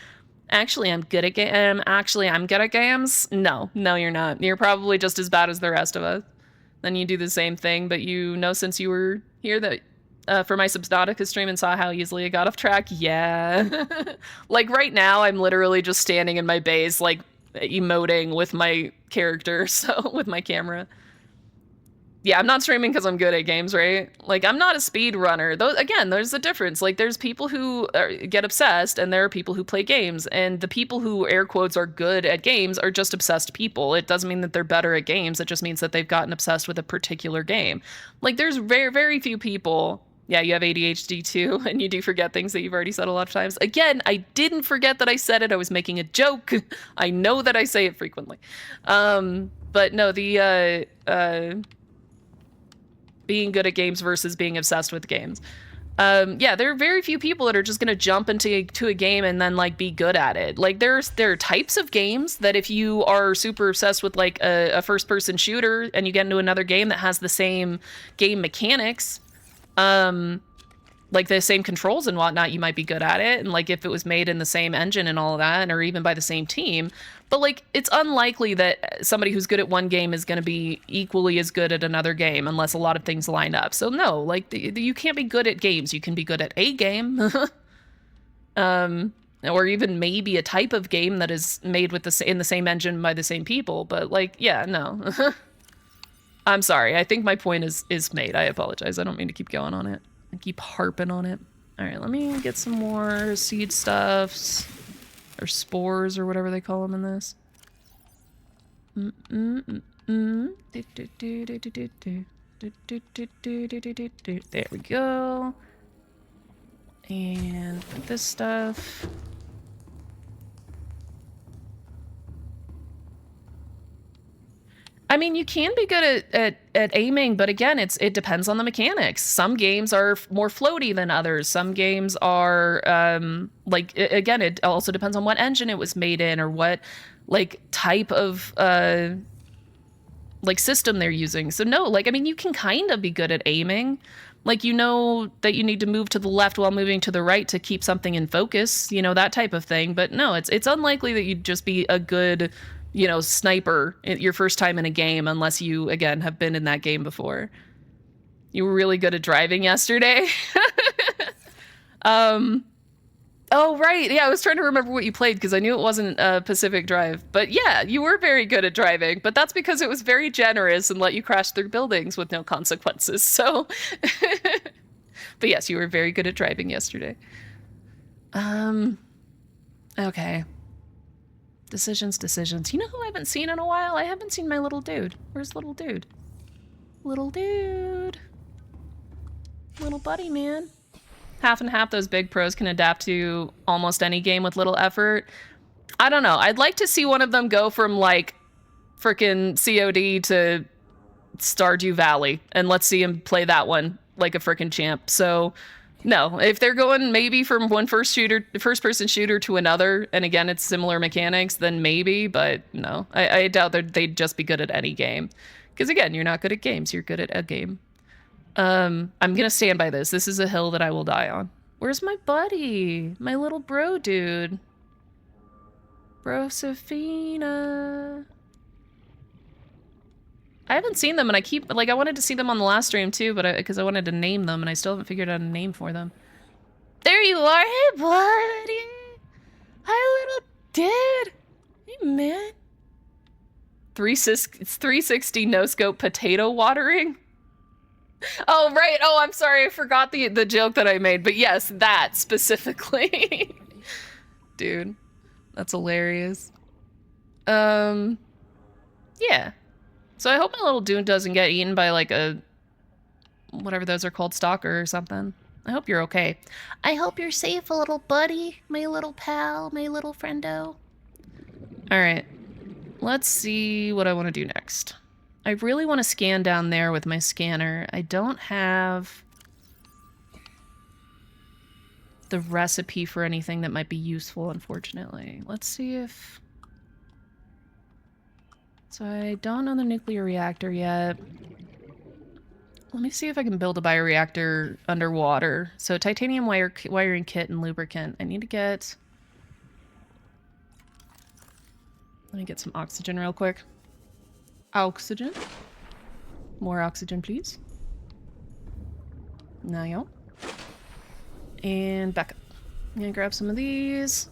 Actually, I'm good at I'm good at games. No, you're not. You're probably just as bad as the rest of us. Then you do the same thing, but you know, since you were here that for my Subnautica stream and saw how easily I got off track. Yeah. Like right now, I'm literally just standing in my base, like emoting with my character, so with my camera. Yeah, I'm not streaming because I'm good at games, right? Like, I'm not a speed runner. Again, there's a difference. Like, there's people who get obsessed, and there are people who play games. And the people who, air quotes, are good at games are just obsessed people. It doesn't mean that they're better at games. It just means that they've gotten obsessed with a particular game. Like, there's very, very few people. Yeah, you have ADHD too, and you do forget things that you've already said a lot of times. Again, I didn't forget that I said it. I was making a joke. I know that I say it frequently. But no, the... being good at games versus being obsessed with games. Yeah, there are very few people that are just gonna jump into a game and then like be good at it. Like there are types of games that if you are super obsessed with like a first-person shooter and you get into another game that has the same game mechanics, like the same controls and whatnot, you might be good at it. And like if it was made in the same engine and all of that, or even by the same team. But like it's unlikely that somebody who's good at one game is going to be equally as good at another game unless a lot of things line up. So no, like you can't be good at games. You can be good at a game. Or even maybe a type of game that is made with in the same engine by the same people. But like, yeah, no. I'm sorry. I think my point is made. I apologize. I don't mean to keep going on it. I keep harping on it. All right, let me get some more seed stuffs or spores or whatever they call them in this. There we go. And this stuff. I mean, you can be good at aiming, but again, it depends on the mechanics. Some games are more floaty than others. Some games are, again, it also depends on what engine it was made in or what, like, type of, system they're using. So no, like, I mean, you can kind of be good at aiming. Like, you know that you need to move to the left while moving to the right to keep something in focus, you know, that type of thing. But no, it's unlikely that you'd just be a good you know, sniper your first time in a game unless you, again, have been in that game before. You were really good at driving yesterday. Oh, right. Yeah, I was trying to remember what you played because I knew it wasn't Pacific Drive. But yeah, you were very good at driving, but that's because it was very generous and let you crash through buildings with no consequences. So, but yes, you were very good at driving yesterday. Okay. Decisions. You know who I haven't seen in a while? I haven't seen my little dude. Where's little dude? Little dude. Little buddy, man. Half and half those big pros can adapt to almost any game with little effort. I don't know. I'd like to see one of them go from, like, frickin' COD to Stardew Valley, and let's see him play that one like a frickin' champ. So, no. If they're going maybe from one first-person shooter to another, and again, it's similar mechanics, then maybe, but no. I doubt they'd just be good at any game. Because, again, you're not good at games. You're good at a game. I'm gonna stand by this. This is a hill that I will die on. Where's my buddy? My little bro dude. Bro Safina. I haven't seen them and I keep, like, I wanted to see them on the last stream too, but because I wanted to name them and I still haven't figured out a name for them. There you are. Hey, buddy. Hi, little dude. Hey, man. 360 no-scope potato watering? Oh, right. Oh, I'm sorry. I forgot the joke that I made. But yes, that specifically. Dude, that's hilarious. Yeah. So I hope my little dude doesn't get eaten by, like, a... whatever those are called, stalker or something. I hope you're okay. I hope you're safe, little buddy. My little pal. My little friendo. Alright. Let's see what I want to do next. I really want to scan down there with my scanner. I don't have the recipe for anything that might be useful, unfortunately. Let's see if... So I don't know the nuclear reactor yet. Let me see if I can build a bioreactor underwater. So titanium wiring kit and lubricant. I need to get... Let me get some oxygen real quick. Oxygen. More oxygen, please. Now, yo. And back up. I'm gonna grab some of these.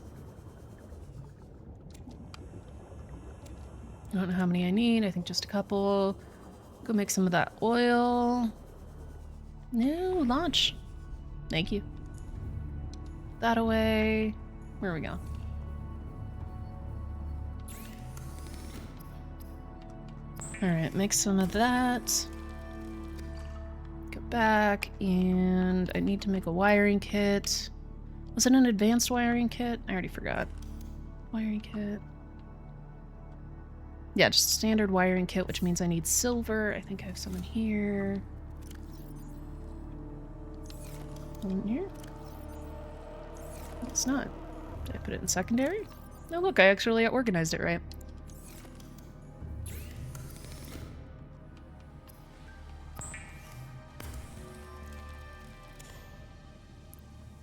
I don't know how many I need. I think just a couple. Go make some of that oil. No, launch. Thank you. That away. Where are we going? Alright, make some of that. Go back, and I need to make a wiring kit. Was it an advanced wiring kit? I already forgot. Wiring kit. Yeah, just a standard wiring kit, which means I need silver. I think I have some in here. One in here? It's not. Did I put it in secondary? No, look, I actually organized it right.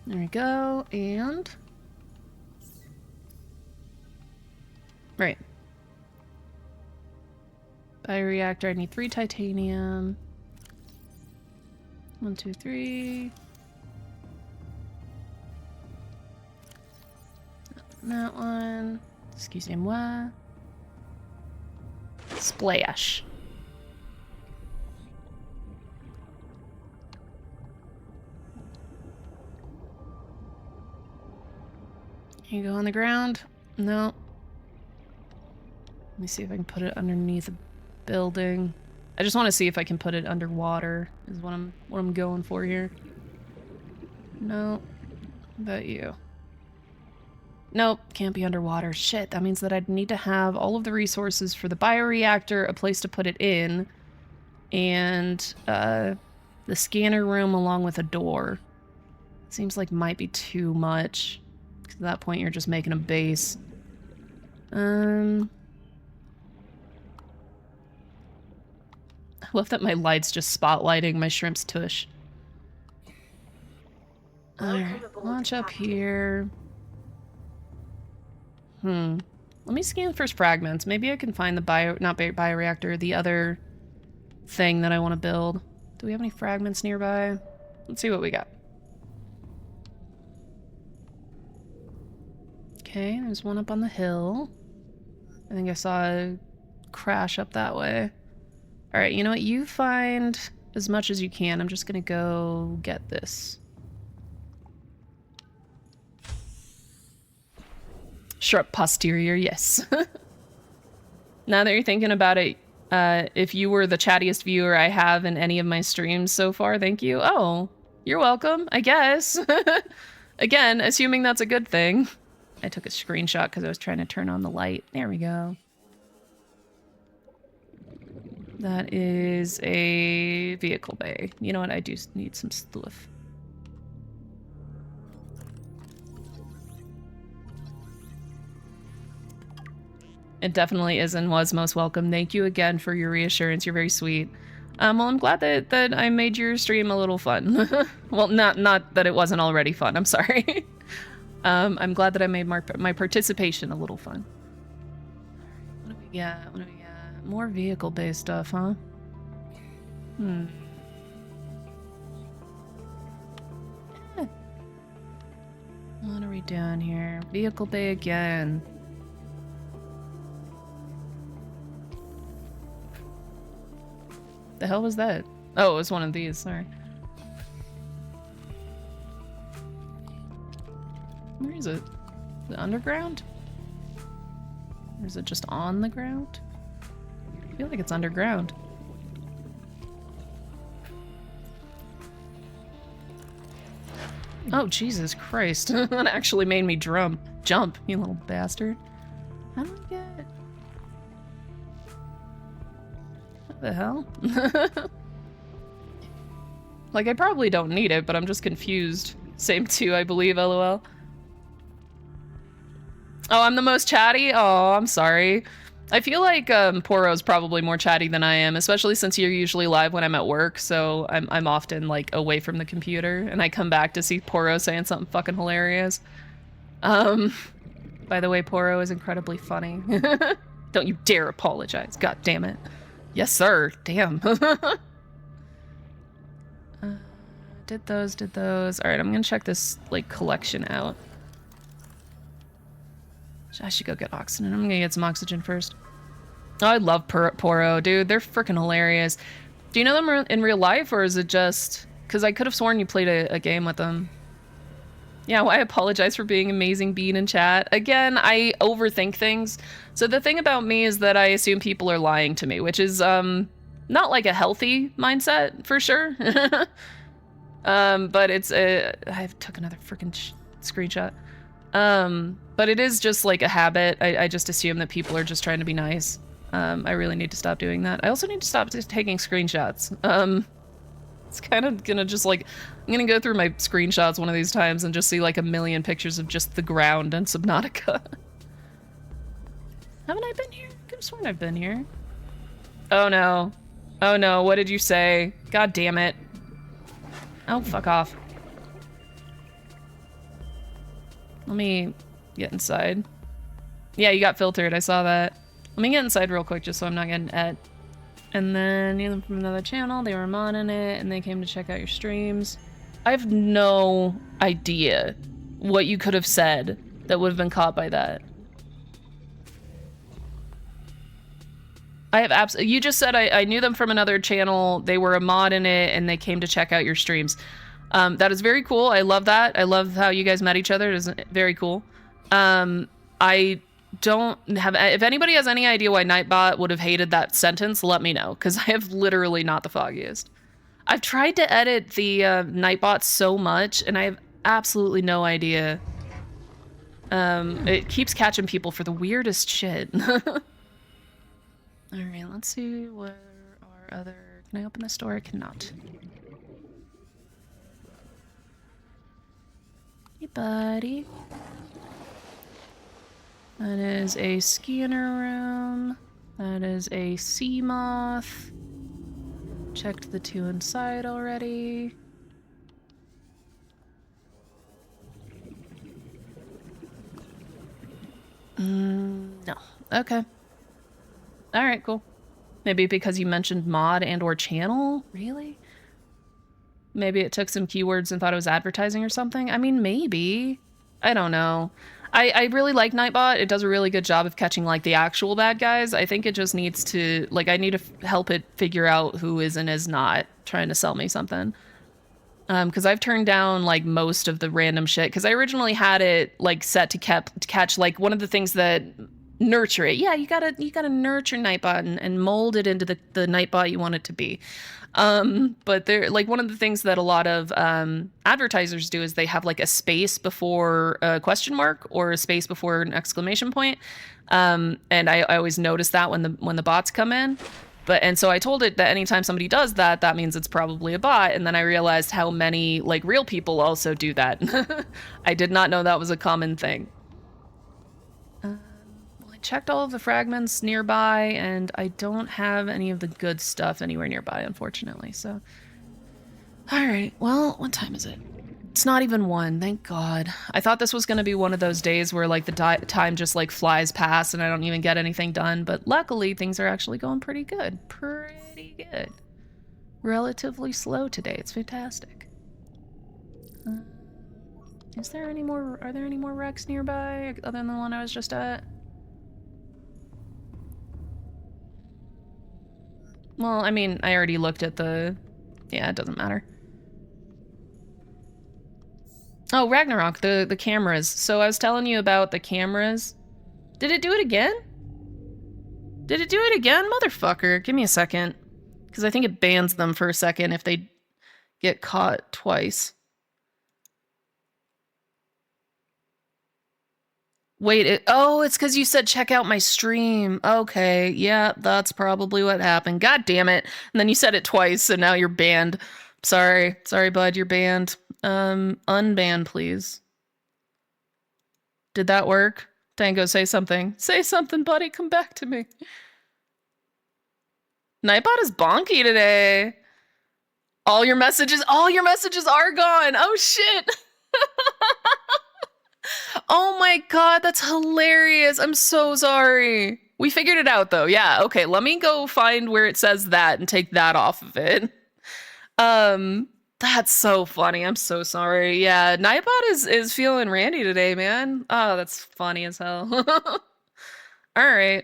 There we go, and... Right. Bioreactor, I need 3 titanium. 1, 2, 3. That one. Excusez-moi. Splash. Can you go on the ground? No. Let me see if I can put it underneath a building. I just want to see if I can put it underwater, is what I'm going for here. No. How about you? Nope, can't be underwater. Shit, that means that I'd need to have all of the resources for the bioreactor, a place to put it in, and the scanner room along with a door. Seems like might be too much. At that point, you're just making a base. I love that my light's just spotlighting my shrimp's tush. Alright, launch up here. What Let me scan for fragments. Maybe I can find the bioreactor, the other thing that I want to build. Do we have any fragments nearby? Let's see what we got. Okay, there's one up on the hill. I think I saw a crash up that way. Alright, you know what? You find as much as you can. I'm just gonna go get this. Sharp posterior, yes. Now that you're thinking about it, if you were the chattiest viewer I have in any of my streams so far, thank you. Oh, you're welcome, I guess. Again, assuming that's a good thing. I took a screenshot because I was trying to turn on the light. There we go. That is a vehicle bay. You know what? I do need some stuff. It definitely is and was most welcome. Thank you again for your reassurance. You're very sweet. Well, I'm glad that I made your stream a little fun. Well, not that it wasn't already fun. I'm sorry. I'm glad that I made my participation a little fun. What do we got? What do we got? More vehicle-based stuff, huh? Hmm. What are we doing here? Vehicle bay again. The hell was that? Oh, it was one of these, sorry. Where is it? The underground? Or is it just on the ground? I feel like it's underground. Oh, Jesus Christ. That actually made me jump, you little bastard. How do I get... What the hell? Like, I probably don't need it, but I'm just confused. Same too, I believe, lol. Oh, I'm the most chatty? Oh, I'm sorry. I feel like Poro's probably more chatty than I am, especially since you're usually live when I'm at work, so I'm often, like, away from the computer, and I come back to see Poro saying something fucking hilarious. By the way, Poro is incredibly funny. Don't you dare apologize, god damn it. Yes, sir. Damn. Did those. Alright, I'm gonna check this, like, collection out. I should go get oxygen. I'm gonna get some oxygen first. Oh, I love Poro, dude. They're freaking hilarious. Do you know them in real life, or is it just... Because I could have sworn you played a game with them. Yeah, well, I apologize for being amazing bean in chat. Again, I overthink things. So the thing about me is that I assume people are lying to me, which is not like a healthy mindset, for sure. But it's I took another freaking screenshot. But it is just like a habit. I just assume that people are just trying to be nice. I really need to stop doing that. I also need to stop taking screenshots. It's kind of gonna just like, I'm gonna go through my screenshots one of these times and just see like a million pictures of just the ground and Subnautica. Haven't I been here? I could have sworn I've been here. Oh no. Oh no, what did you say? God damn it. Oh, fuck off. Let me get inside. Yeah, you got filtered, I saw that. Let me get inside real quick just so I'm not getting et. And then knew them from another channel, they were modding it, and they came to check out your streams. I have no idea what you could have said that would have been caught by that. I have you just said I knew them from another channel, they were a mod in it, and they came to check out your streams. That is very cool. I love that. I love how you guys met each other. It is very cool. I don't have... If anybody has any idea why Nightbot would have hated that sentence, let me know, because I have literally not the foggiest. I've tried to edit the Nightbot so much, and I have absolutely no idea. It keeps catching people for the weirdest shit. Alright, let's see where our other... Can I open this door? I cannot. Hey, buddy. That is a scanner room. That is a sea moth. Checked the two inside already. No. Okay. All right, cool. Maybe because you mentioned mod and or channel? Really? Maybe it took some keywords and thought it was advertising or something? I mean, maybe. I don't know. I really like Nightbot. It does a really good job of catching, like, the actual bad guys. I think it just needs to, like, I need to help it figure out who is and is not trying to sell me something. Because I've turned down, like, most of the random shit. Because I originally had it, like, set to catch, like, one of the things that nurture it. Yeah, you gotta nurture Nightbot and mold it into the Nightbot you want it to be. But they're like one of the things that a lot of advertisers do is they have like a space before a question mark or a space before an exclamation point. And I always notice that when the bots come in. And so I told it that anytime somebody does that, that means it's probably a bot. And then I realized how many like real people also do that. I did not know that was a common thing. Well, I checked all of the fragments nearby, and I don't have any of the good stuff anywhere nearby, unfortunately. So, all right. Well, what time is it? It's not even 1, thank God. I thought this was going to be one of those days where like the time just like flies past and I don't even get anything done, but luckily things are actually going pretty good. Pretty good. Relatively slow today. It's fantastic. Is there any more, are there any more wrecks nearby other than the one I was just at? Well, I mean, I already looked at the, yeah, it doesn't matter. Oh, Ragnarok, the cameras. So I was telling you about the cameras. Did it do it again? Did it do it again? Motherfucker, give me a second. Because I think it bans them for a second if they get caught twice. Wait, oh, it's because you said check out my stream. Okay, yeah, that's probably what happened. God damn it. And then you said it twice, so now you're banned. Sorry, bud, you're banned. Unban, please. Did that work? Tango, say something. Say something, buddy. Come back to me. Nightbot is bonky today. All your messages are gone. Oh, shit. Oh my God, that's hilarious. I'm so sorry. We figured it out, though. Yeah, okay. Let me go find where it says that and take that off of it. That's so funny. I'm so sorry. Yeah, Nightbot is feeling randy today, man. Oh, that's funny as hell. All right.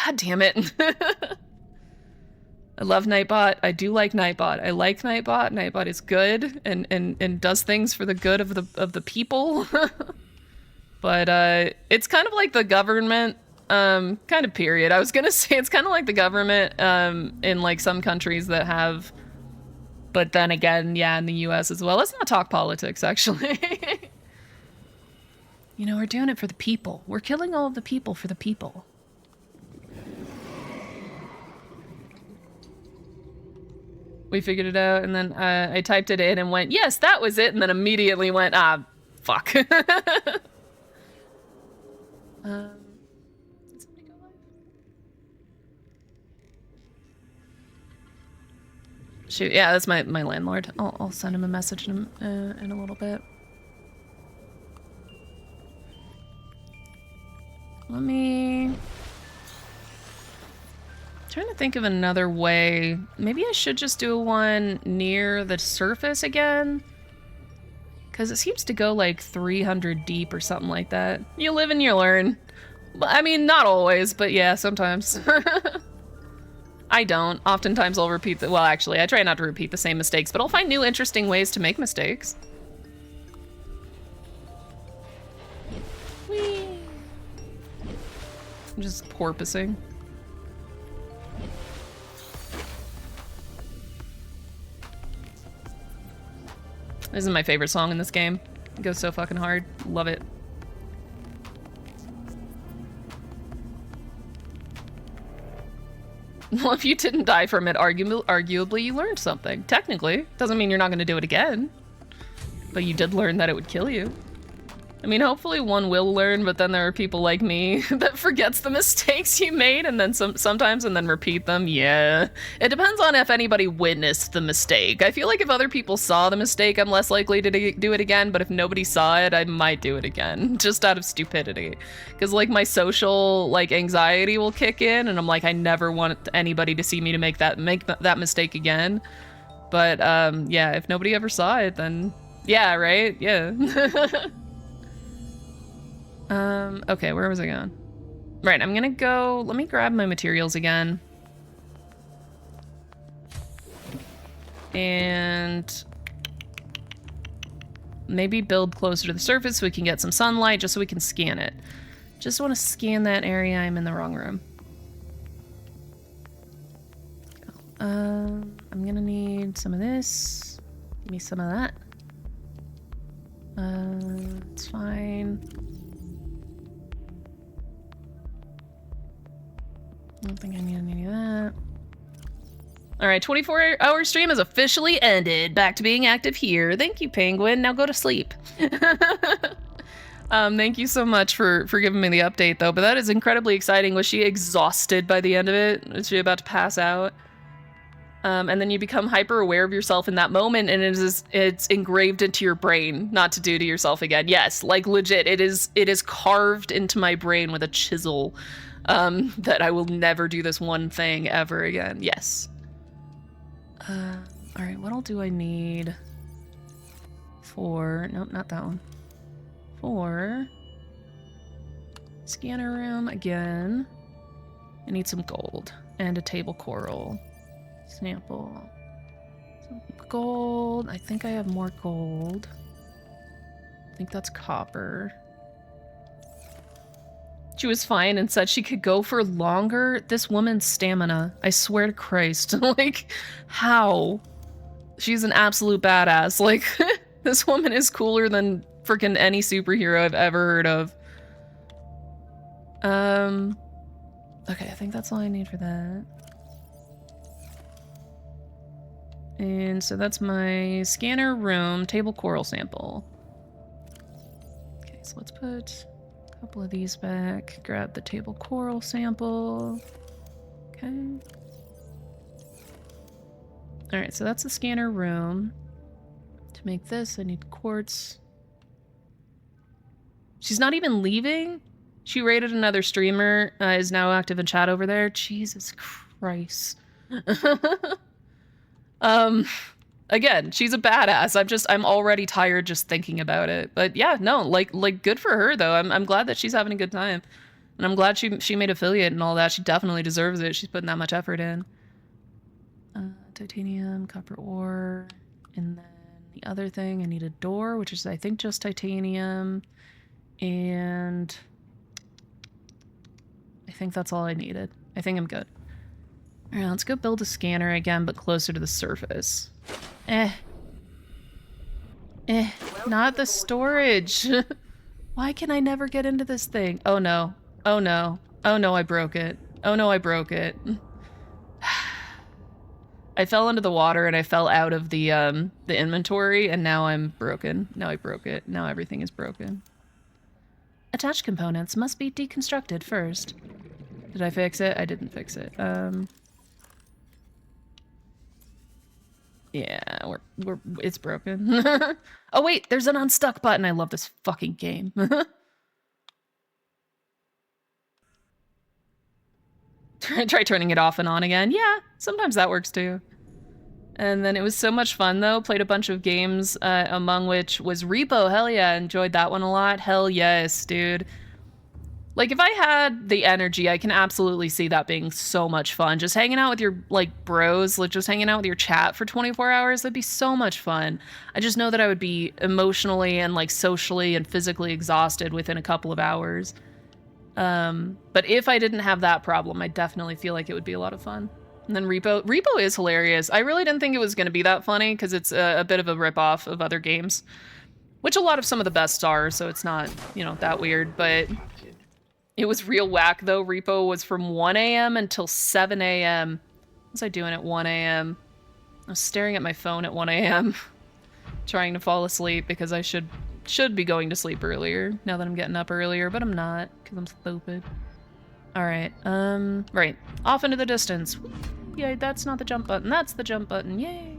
God damn it. I love Nightbot. I do like Nightbot. I like Nightbot. Nightbot is good and does things for the good of the people. But it's kind of like the government, kind of period. I was gonna say it's kind of like the government in like some countries that have. But then again, yeah, in the US as well. Let's not talk politics, actually. You know, we're doing it for the people. We're killing all of the people for the people. We figured it out, and then I typed it in and went, yes, that was it, and then immediately went, ah, fuck. Did somebody go live? Shoot, yeah, that's my landlord. I'll send him a message in a little bit. Let me... trying to think of another way. Maybe I should just do one near the surface again. Because it seems to go like 300 deep or something like that. You live and you learn. I mean, not always, but yeah, sometimes. I don't. Oftentimes I'll repeat the... well, actually, I try not to repeat the same mistakes, but I'll find new interesting ways to make mistakes. Whee! I'm just porpoising. This is my favorite song in this game. It goes so fucking hard. Love it. Well, if you didn't die from it, arguably you learned something. Technically. Doesn't mean you're not going to do it again. But you did learn that it would kill you. I mean, hopefully one will learn, but then there are people like me that forgets the mistakes you made and then sometimes and then repeat them. Yeah. It depends on if anybody witnessed the mistake. I feel like if other people saw the mistake, I'm less likely to do it again, but if nobody saw it, I might do it again, just out of stupidity. Because, like, my social, like, anxiety will kick in, and I'm like, I never want anybody to see me to make that mistake again. But, yeah, if nobody ever saw it, then... Yeah, right? Yeah. Okay, where was I going? Right, I'm gonna go... Let me grab my materials again. And... maybe build closer to the surface so we can get some sunlight, just so we can scan it. Just want to scan that area. I'm in the wrong room. I'm gonna need some of this. Give me some of that. It's fine. I don't think I need any of that. Alright, 24-hour stream has officially ended. Back to being active here. Thank you, Penguin. Now go to sleep. Thank you so much for giving me the update, though. But that is incredibly exciting. Was she exhausted by the end of it? Was she about to pass out? And then you become hyper aware of yourself in that moment, and it's engraved into your brain not to do to yourself again. Yes, like legit, it is carved into my brain with a chisel, that I will never do this one thing ever again. Yes. All right, what all do I need for? Nope, not that one. For scanner room again. I need some gold and a table coral. Sample. Some gold. I think I have more gold. I think that's copper. She was fine and said she could go for longer. This woman's stamina. I swear to Christ. Like, how? She's an absolute badass. Like, this woman is cooler than freaking any superhero I've ever heard of. Okay, I think that's all I need for that. And so that's my scanner room table coral sample. Okay, so let's put a couple of these back. Grab the table coral sample. Okay. Alright, so that's the scanner room. To make this, I need quartz. She's not even leaving? She rated another streamer, is now active in chat over there. Jesus Christ. Again, she's a badass. I'm already tired just thinking about it. But yeah, no, like good for her though. I'm glad that she's having a good time. And I'm glad she made affiliate and all that. She definitely deserves it. She's putting that much effort in. Titanium, copper ore, and then the other thing, I need a door, which is I think just titanium. And I think that's all I needed. I think I'm good. Alright, let's go build a scanner again, but closer to the surface. Not the storage. Why can I never get into this thing? Oh no. Oh no. Oh no, I broke it. Oh no, I broke it. I fell into the water and I fell out of the inventory, and now I'm broken. Now I broke it. Now everything is broken. Attached components must be deconstructed first. Did I fix it? I didn't fix it. Yeah, it's broken. Oh wait, there's an unstuck button. I love this fucking game. Try turning it off and on again. Yeah, sometimes that works too. And then it was so much fun though. Played a bunch of games, among which was Repo. Hell yeah, enjoyed that one a lot. Hell yes, dude. Like, if I had the energy, I can absolutely see that being so much fun. Just hanging out with your, like, bros, like, just hanging out with your chat for 24 hours, that'd be so much fun. I just know that I would be emotionally and, like, socially and physically exhausted within a couple of hours. But if I didn't have that problem, I definitely feel like it would be a lot of fun. And then Repo is hilarious. I really didn't think it was going to be that funny, because it's a bit of a ripoff of other games. Which a lot of some of the best are, so it's not, you know, that weird, but... It was real whack, though. Repo was from 1 a.m. until 7 a.m. What was I doing at 1 a.m.? I was staring at my phone at 1 a.m. trying to fall asleep because I should should be going to sleep earlier, now that I'm getting up earlier, but I'm not, because I'm stupid. Alright, right. Off into the distance. Yay, that's not the jump button, that's the jump button, yay!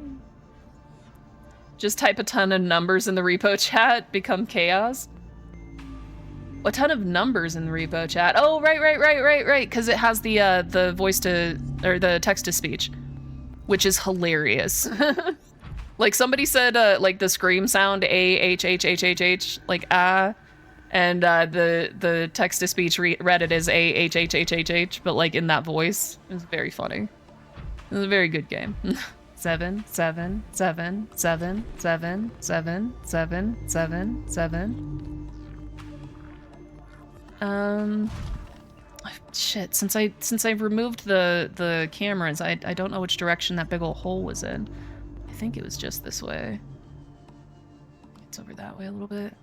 Just type a ton of numbers in the repo chat, become chaos. A ton of numbers in the repo chat. Oh, right, because it has the voice to, or the text to speech, which is hilarious. Like somebody said, like the scream sound A-H-H-H-H-H, like ah, and the text to speech read it as A-H-H-H-H-H, but like in that voice. It was very funny. It was a very good game. 7, 7, 7, 7, 7, 7, 7, 7, 7. Shit, since I removed the cameras, I don't know which direction that big old hole was in. I think it was just this way. It's over that way a little bit.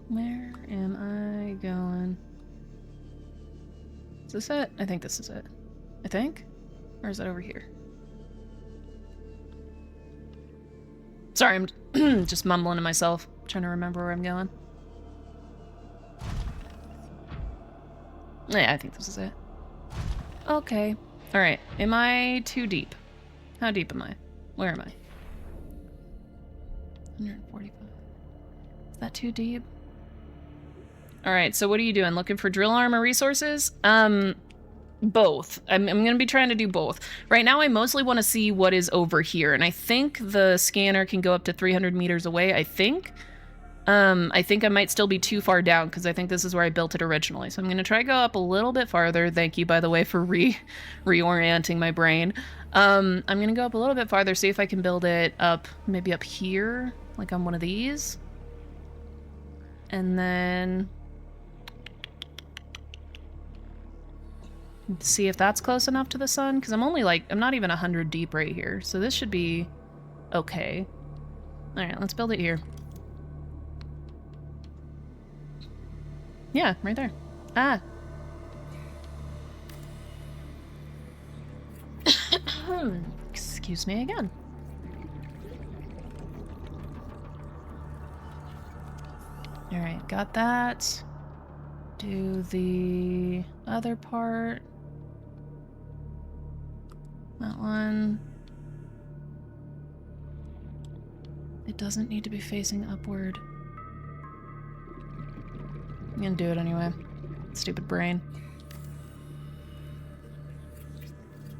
Where am I going? Is this it? I think this is it. I think? Or is that over here? Sorry, I'm just mumbling to myself, trying to remember where I'm going. Yeah, I think this is it. Okay. Alright, am I too deep? How deep am I? Where am I? 145. Is that too deep? Alright, so what are you doing? Looking for drill armor resources? Both. I'm gonna be trying to do both. Right now I mostly want to see what is over here, and I think the scanner can go up to 300 meters away, I think. I think I might still be too far down, because I think this is where I built it originally. So I'm gonna try to go up a little bit farther. Thank you, by the way, for reorienting my brain. I'm gonna go up a little bit farther, see if I can build it up, maybe up here, like on one of these. And then see if that's close enough to the sun, because I'm only like, I'm not even 100 deep right here, so this should be okay. Alright, let's build it here. Yeah, right there. Ah. Excuse me again. Alright, got that. Do the other part. That one. It doesn't need to be facing upward. I'm gonna do it anyway. Stupid brain.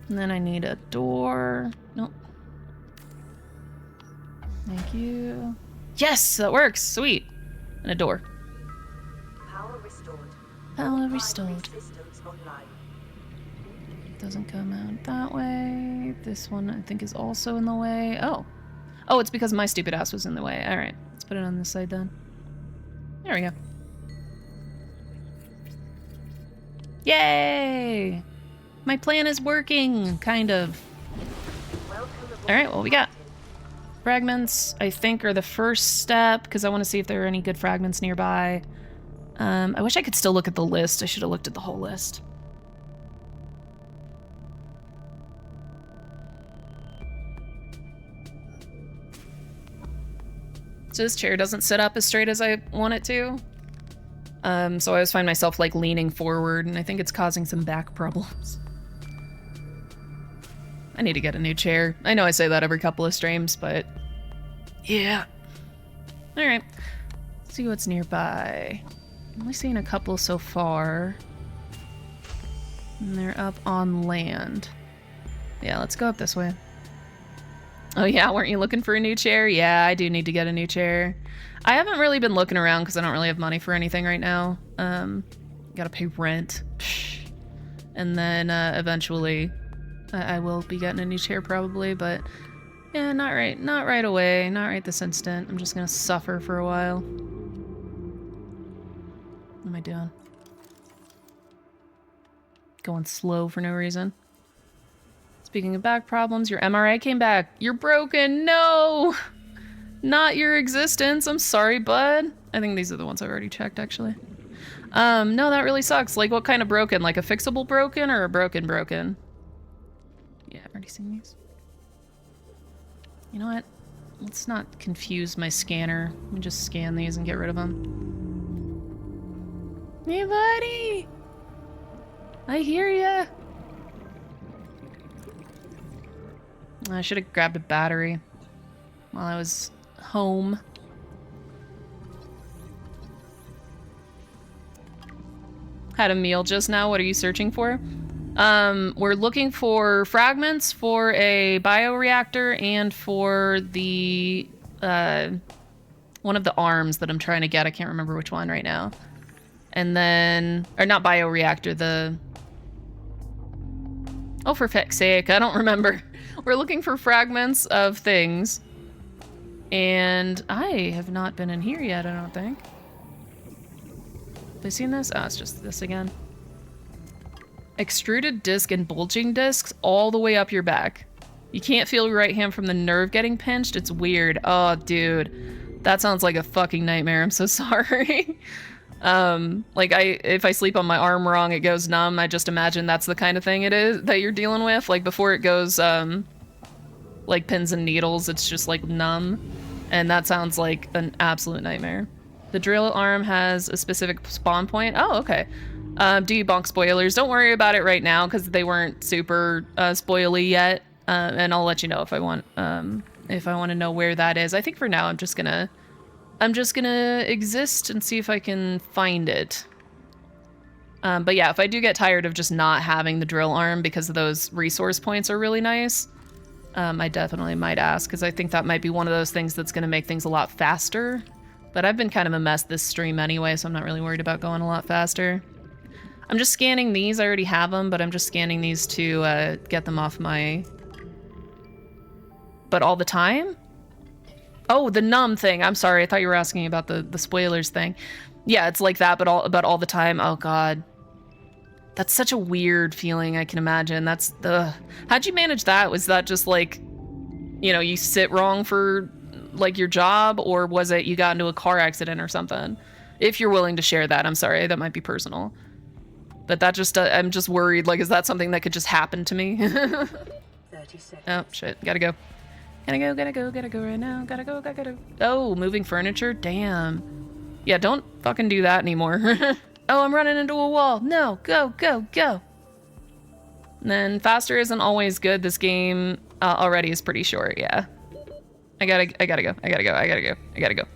And then I need a door. Nope. Thank you. Yes, that works. Sweet. And a door. Power restored. Power restored. Systems online. Doesn't come out that way. This one I think is also in the way. Oh. Oh, it's because my stupid ass was in the way. Alright, let's put it on this side then. There we go. Yay! My plan is working, kind of. Alright, well we got fragments, I think, are the first step, because I want to see if there are any good fragments nearby. I wish I could still look at the list. I should have looked at the whole list. So this chair doesn't sit up as straight as I want it to. So I always find myself like leaning forward, and I think it's causing some back problems. I need to get a new chair. I know I say that every couple of streams, but yeah. Alright. Let's see what's nearby. I'm only seeing a couple so far. And they're up on land. Yeah, let's go up this way. Oh yeah, weren't you looking for a new chair? Yeah, I do need to get a new chair. I haven't really been looking around because I don't really have money for anything right now. Gotta pay rent. And then eventually I will be getting a new chair probably, but yeah, not right away, not right this instant. I'm just gonna suffer for a while. What am I doing? Going slow for no reason. Speaking of back problems, your MRI came back. You're broken, no! Not your existence. I'm sorry, bud. I think these are the ones I've already checked, actually. No, that really sucks. Like, what kind of broken? Like a fixable broken or a broken? Yeah, I've already seen these. You know what? Let's not confuse my scanner. Let me just scan these and get rid of them. Hey, buddy! I hear ya! I should have grabbed a battery while I was home. Had a meal just now. What are you searching for? We're looking for fragments for a bioreactor and for the, one of the arms that I'm trying to get. I can't remember which one right now. And then, or not bioreactor, the... Oh, for feck's sake, I don't remember. We're looking for fragments of things. And I have not been in here yet, I don't think. Have I seen this? Oh, it's just this again. Extruded disc and bulging discs all the way up your back. You can't feel your right hand from the nerve getting pinched. It's weird. Oh, dude. That sounds like a fucking nightmare. I'm so sorry. Like, if I sleep on my arm wrong, it goes numb. I just imagine that's the kind of thing it is that you're dealing with. Like, before it goes, like pins and needles, it's just, like, numb. And that sounds like an absolute nightmare. The drill arm has a specific spawn point. Oh, okay. Debunk spoilers. Don't worry about it right now because they weren't super spoily yet. And I'll let you know if I want to know where that is. I think for now I'm just gonna exist and see if I can find it. But yeah, if I do get tired of just not having the drill arm because of those resource points are really nice, I definitely might ask because I think that might be one of those things that's gonna make things a lot faster. But I've been kind of a mess this stream anyway, so I'm not really worried about going a lot faster. I'm just scanning these. I already have them, but I'm just scanning these to get them off my... But all the time? Oh, the numb thing. I'm sorry. I thought you were asking about the spoilers thing. Yeah, it's like that, but all the time. Oh, God. That's such a weird feeling, I can imagine. That's the... How'd you manage that? Was that just like, you know, you sit wrong for, like, your job? Or was it you got into a car accident or something? If you're willing to share that. I'm sorry. That might be personal. But that just, I'm just worried, like, is that something that could just happen to me? 30 seconds. Oh, shit. Gotta go right now. Gotta go. Oh, moving furniture? Damn. Yeah, don't fucking do that anymore. Oh, I'm running into a wall. No, go. And then faster isn't always good. This game already is pretty short, yeah. I gotta go.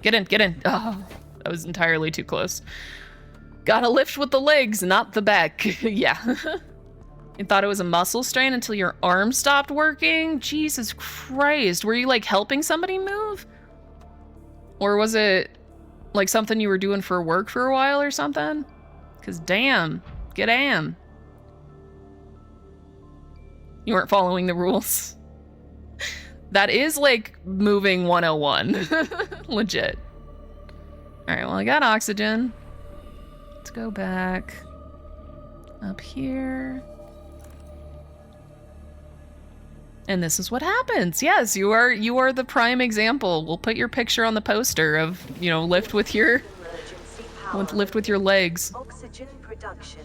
Get in. Oh, that was entirely too close. Gotta lift with the legs, not the back. Yeah. You thought it was a muscle strain until your arm stopped working? Jesus Christ. Were you, like, helping somebody move? Or was it, like, something you were doing for work for a while or something? Because, damn. Get am. You weren't following the rules. That is, like, moving 101. Legit. Alright, well, I got oxygen. Let's go back up here. And this is what happens. Yes, you are the prime example. We'll put your picture on the poster of, you know, lift with your legs. Oxygen production.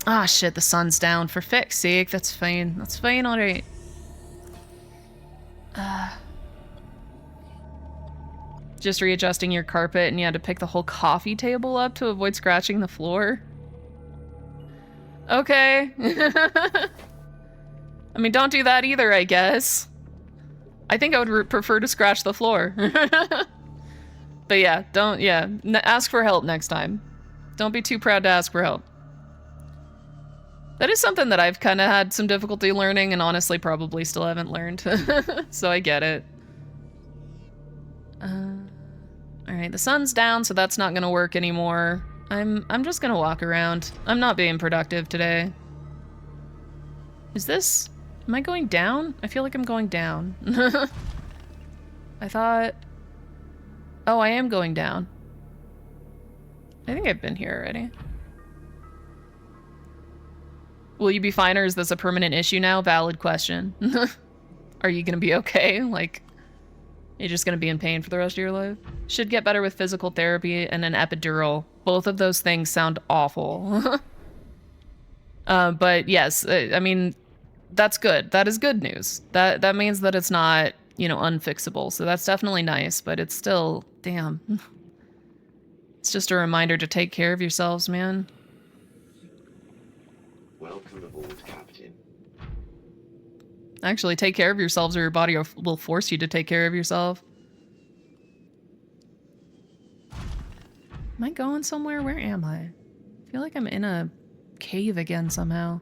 Ah, shit, the sun's down. For feck's sake, that's fine. That's fine, alright. Just readjusting your carpet and you had to pick the whole coffee table up to avoid scratching the floor? Okay. I mean, don't do that either, I guess. I think I would prefer to scratch the floor. But yeah, ask for help next time. Don't be too proud to ask for help. That is something that I've kind of had some difficulty learning and honestly probably still haven't learned. So I get it. Alright, the sun's down, so that's not gonna work anymore. I'm just gonna walk around. I'm not being productive today. Is this... Am I going down? I feel like I'm going down. I thought... Oh, I am going down. I think I've been here already. Will you be fine, or is this a permanent issue now? Valid question. Are you gonna be okay? Like... You're just gonna be in pain for the rest of your life. Should get better with physical therapy and an epidural. Both of those things sound awful. But yes, I mean, that's good. That is good news. That means that it's not, you know, unfixable. So that's definitely nice, but it's still, damn. It's just a reminder to take care of yourselves, man. Welcome aboard, Captain. Actually, take care of yourselves or your body will force you to take care of yourself. Am I going somewhere? Where am I? I feel like I'm in a cave again somehow.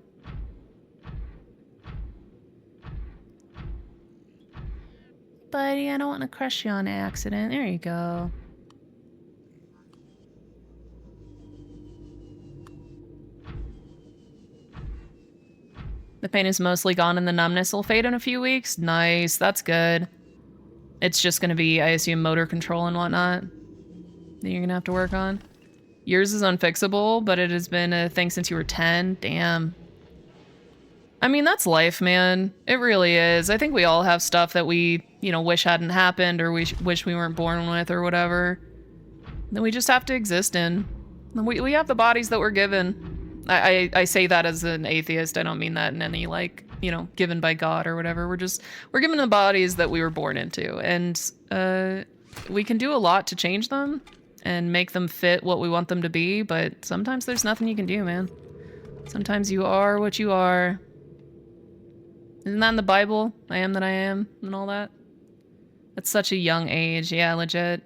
Buddy, I don't want to crush you on accident. There you go. The pain is mostly gone and the numbness will fade in a few weeks. Nice, that's good. It's just gonna be, I assume, motor control and whatnot that you're gonna have to work on. Yours is unfixable, but it has been a thing since you were 10. Damn. I mean, that's life, man. It really is. I think we all have stuff that we, you know, wish hadn't happened or we wish we weren't born with or whatever. That we just have to exist in. We have the bodies that we're given. I say that as an atheist. I don't mean that in any, like, you know, given by God or whatever. We're given the bodies that we were born into. And we can do a lot to change them and make them fit what we want them to be, but sometimes there's nothing you can do, man. Sometimes you are what you are. Isn't that in the Bible? I am that I am, and all that? At such a young age, yeah, legit.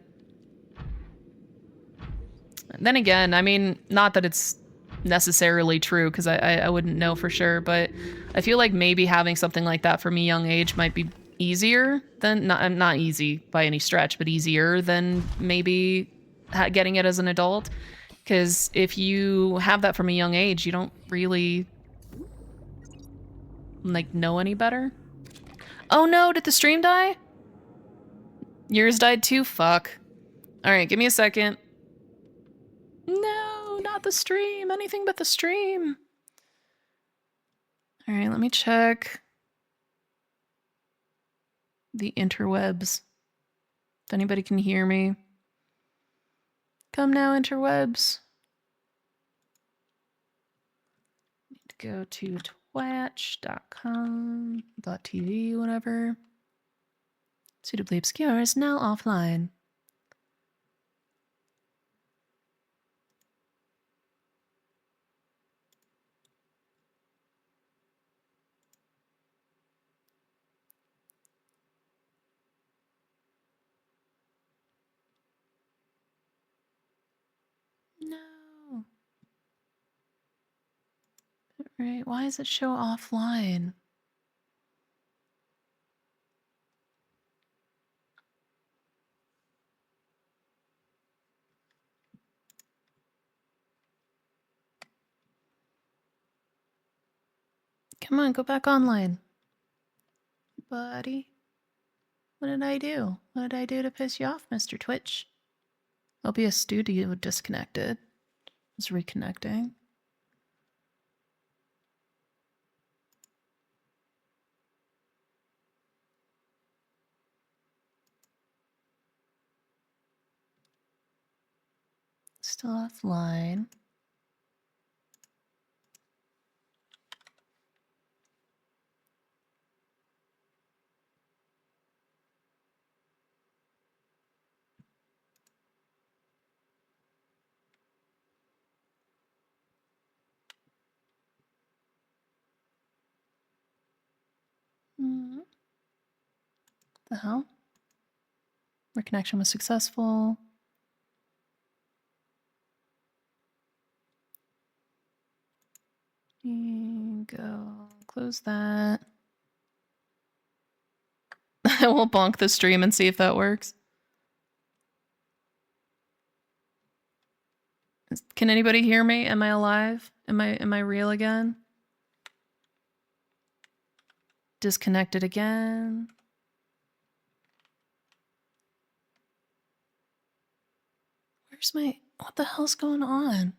Then again, I mean, not that it's necessarily true, because I wouldn't know for sure, but I feel like maybe having something like that from a young age might be easier than, not easy by any stretch, but easier than maybe getting it as an adult. Because if you have that from a young age, you don't really, like, know any better. Oh no, did the stream die? Yours died too? Fuck. Alright, give me a second. No, not the stream. Anything but the stream. Alright, let me check the interwebs. If anybody can hear me. Come now, interwebs. Need to go to twatch.com, .tv, whatever. Suitably obscure is now offline. No. Right, why does it show offline? Come on, go back online. Buddy. What did I do? What did I do to piss you off, Mr. Twitch? OBS Studio disconnected. It's reconnecting. Still offline. The hell? Reconnection was successful. Go close that. I will bonk the stream and see if that works. Can anybody hear me? Am I alive? Am I real again? Disconnected again. Where's my... What the hell's going on?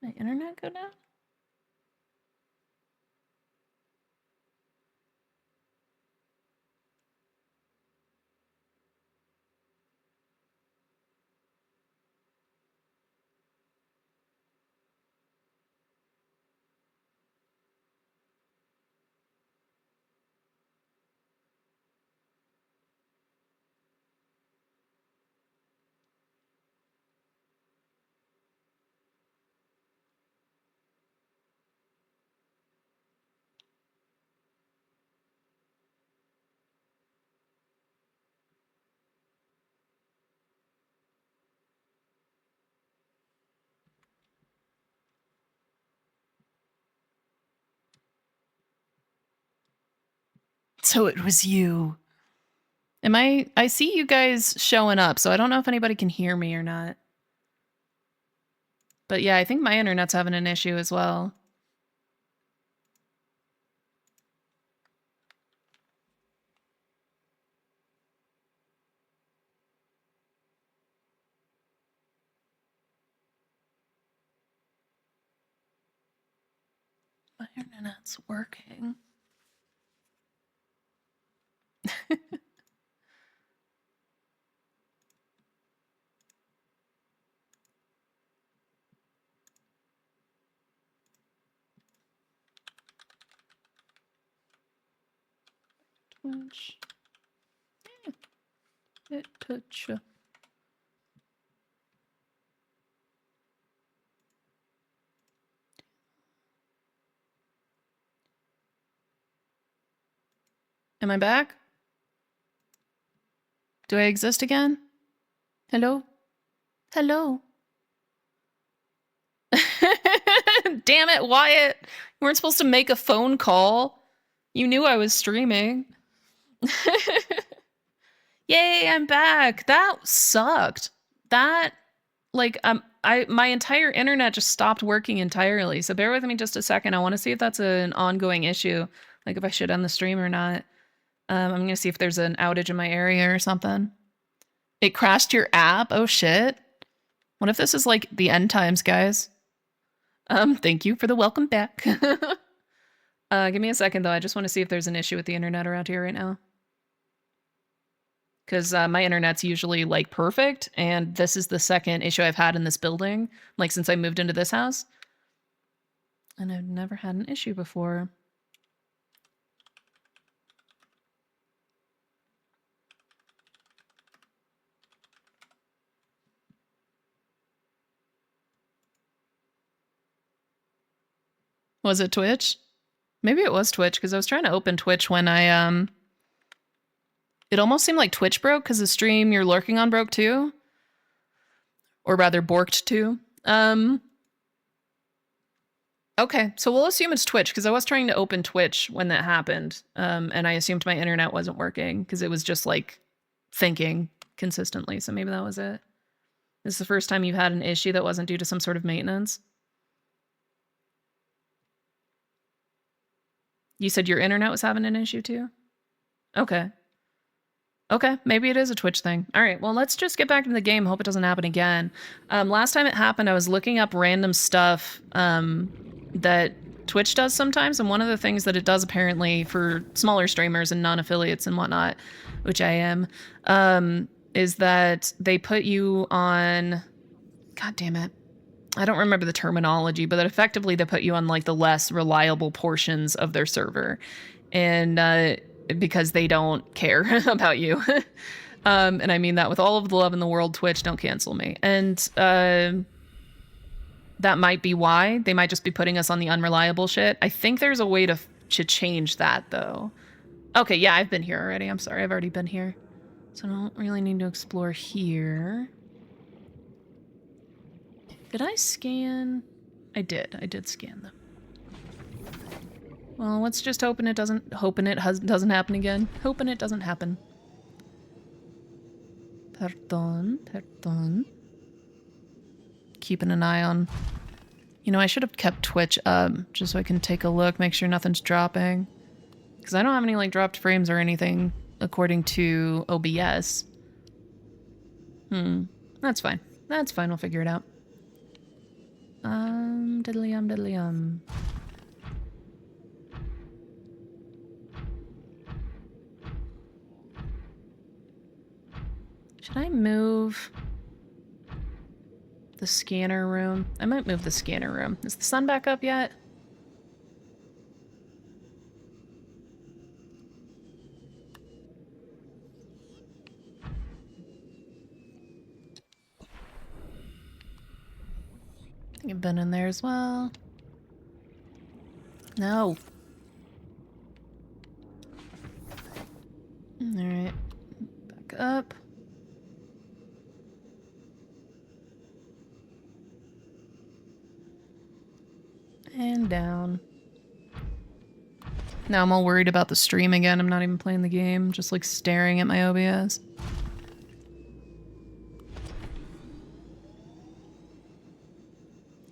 My internet go down? So it was you. I see you guys showing up, so I don't know if anybody can hear me or not. But yeah, I think my internet's having an issue as well. My internet's working. Twitch. It touch. Am I back? Do I exist again? Hello? Hello? Damn it, Wyatt! You weren't supposed to make a phone call. You knew I was streaming. Yay, I'm back. That sucked. That, like, my entire internet just stopped working entirely. So bear with me just a second. I want to see if that's an ongoing issue. Like, if I should end the stream or not. I'm going to see if there's an outage in my area or something. It crashed your app? Oh, shit. What if this is, like, the end times, guys? Thank you for the welcome back. Give me a second, though. I just want to see if there's an issue with the internet around here right now. Because my internet's usually, like, perfect, and this is the second issue I've had in this building, like, since I moved into this house. And I've never had an issue before. Was it Twitch? Maybe it was Twitch, because I was trying to open Twitch when I, it almost seemed like Twitch broke, because the stream you're lurking on broke too. Or rather, borked too. Okay, so we'll assume it's Twitch, because I was trying to open Twitch when that happened, and I assumed my internet wasn't working, because it was just, like, thinking consistently, so maybe that was it. This is the first time you've had an issue that wasn't due to some sort of maintenance? You said your internet was having an issue too? Okay. Okay, maybe it is a Twitch thing. All right, well, let's just get back to the game. Hope it doesn't happen again. Last time it happened, I was looking up random stuff that Twitch does sometimes, and one of the things that it does apparently for smaller streamers and non-affiliates and whatnot, which I am, is that they put you on... God damn it. I don't remember the terminology, but that effectively they put you on, like, the less reliable portions of their server. And because they don't care about you. And I mean that with all of the love in the world. Twitch, don't cancel me. And that might be why. They might just be putting us on the unreliable shit. I think there's a way to change that, though. Okay, yeah, I've been here already. I'm sorry, I've already been here. So I don't really need to explore here. Did I scan? I did scan them. Well, let's just hoping it doesn't happen again. Hoping it doesn't happen. Pardon. Keeping an eye on... You know, I should have kept Twitch up, just so I can take a look, make sure nothing's dropping. Because I don't have any, like, dropped frames or anything, according to OBS. That's fine. That's fine, we'll figure it out. Diddly-um, diddly-um. Should I move the scanner room? I might move the scanner room. Is the sun back up yet? I think I've been in there as well. No. Alright. Back up. And down. Now I'm all worried about the stream again. I'm not even playing the game, just like staring at my OBS.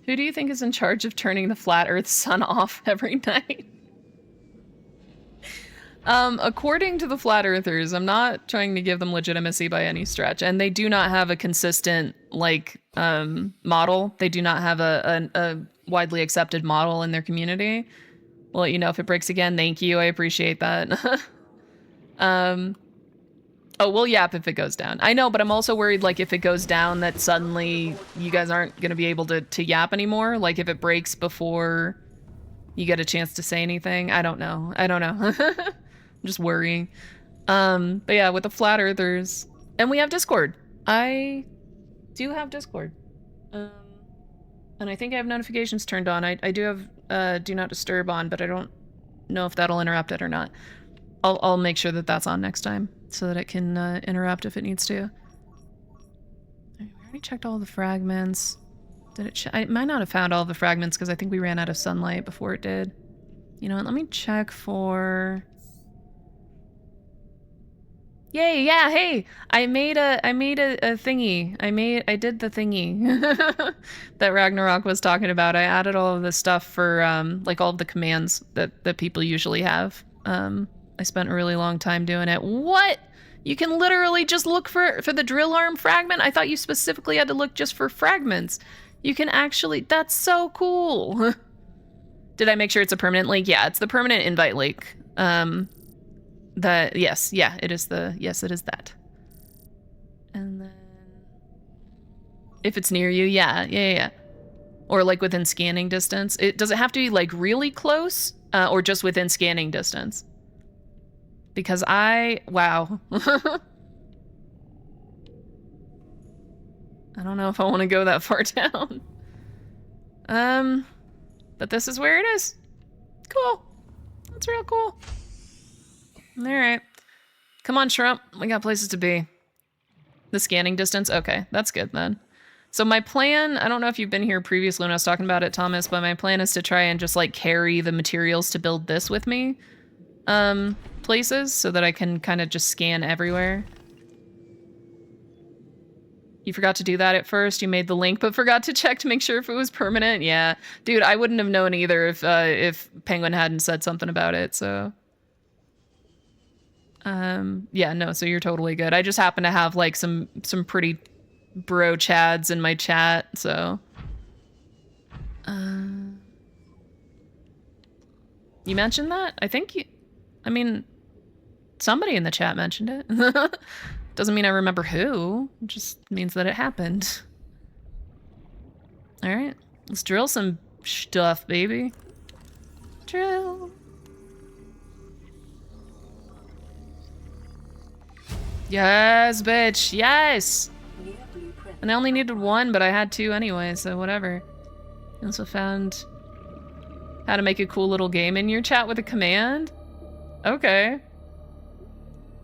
Who do you think is in charge of turning the flat earth sun off every night? According to the flat earthers, I'm not trying to give them legitimacy by any stretch, and they do not have a consistent, like, model. They do not have a widely accepted model in their community. We'll let you know if it breaks again. Thank you. I appreciate that. Oh, we'll yap if it goes down. I know, but I'm also worried, like, if it goes down that suddenly you guys aren't going to be able to yap anymore. Like, if it breaks before you get a chance to say anything. I don't know. I don't know. I'm just worrying. But yeah, with the flat earthers. And we have Discord. I do have Discord. And I think I have notifications turned on. I do have Do Not Disturb on, but I don't know if that'll interrupt it or not. I'll make sure that that's on next time so that it can interrupt if it needs to. We already checked all the fragments. Did it? I might not have found all the fragments because I think we ran out of sunlight before it did. You know what? Let me check for. Yay! Yeah. Hey, I made a thingy. I did the thingy that Ragnarok was talking about. I added all of this stuff for like all of the commands that people usually have. I spent a really long time doing it. What? You can literally just look for the drill arm fragment? I thought you specifically had to look just for fragments. You can actually, that's so cool. Did I make sure it's a permanent link? Yeah, it's the permanent invite link. Yes, yeah, it is yes, it is that. And then, if it's near you, yeah. Or like within scanning distance. Does it have to be like really close or just within scanning distance? Because wow. I don't know if I want to go that far down. But this is where it is. Cool. That's real cool. All right. Come on, Shrimp. We got places to be. The scanning distance? Okay, that's good then. So my plan, I don't know if you've been here previously when I was talking about it, Thomas, but my plan is to try and just like carry the materials to build this with me. Places so that I can kind of just scan everywhere. You forgot to do that at first. You made the link, but forgot to check to make sure if it was permanent. Yeah, dude, I wouldn't have known either if Penguin hadn't said something about it. So, yeah, no. So you're totally good. I just happen to have like some pretty bro chads in my chat. So, you mentioned that? I think you. I mean. Somebody in the chat mentioned it. Doesn't mean I remember who. It just means that it happened. Alright. Let's drill some stuff, baby. Drill. Yes, bitch. Yes! And I only needed one, but I had two anyway, so whatever. I also found how to make a cool little game in your chat with a command. Okay.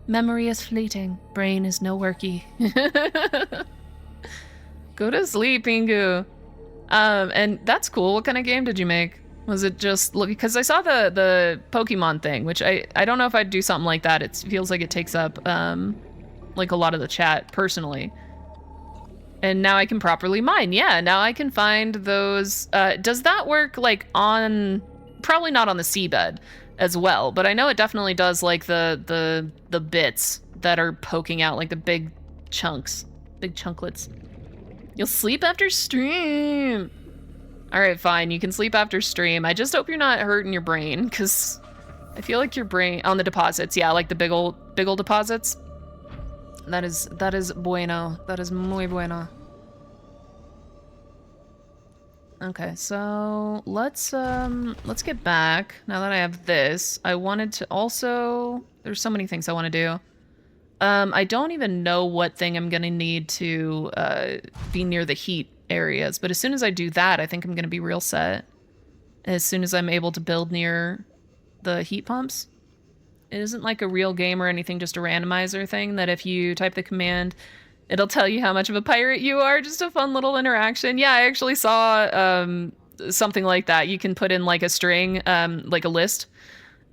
Memory is fleeting. Brain is no worky. Go to sleep, Pingu. And that's cool. What kind of game did you make? Was it just look? Because I saw the Pokemon thing, which I don't know if I'd do something like that. It feels like it takes up like a lot of the chat personally. And now I can properly mine. Yeah, now I can find those. Does that work like on? Probably not on the seabed as well, but I know it definitely does like the bits that are poking out, like the big chunks, big chunklets. You'll sleep after stream. All right, fine. You can sleep after stream. I just hope you're not hurting your brain, because I feel like your brain on the deposits. Yeah, like the big old deposits. That is bueno. That is muy bueno. Okay, so let's get back. Now that I have this, I wanted to also, there's so many things I want to do. I don't even know what thing I'm gonna need to be near the heat areas, but as soon as I do that, I think I'm gonna be real set. As soon as I'm able to build near the heat pumps. It isn't like a real game or anything, just a randomizer thing that if you type the command, it'll tell you how much of a pirate you are. Just a fun little interaction. Yeah, I actually saw something like that. You can put in like a string, like a list,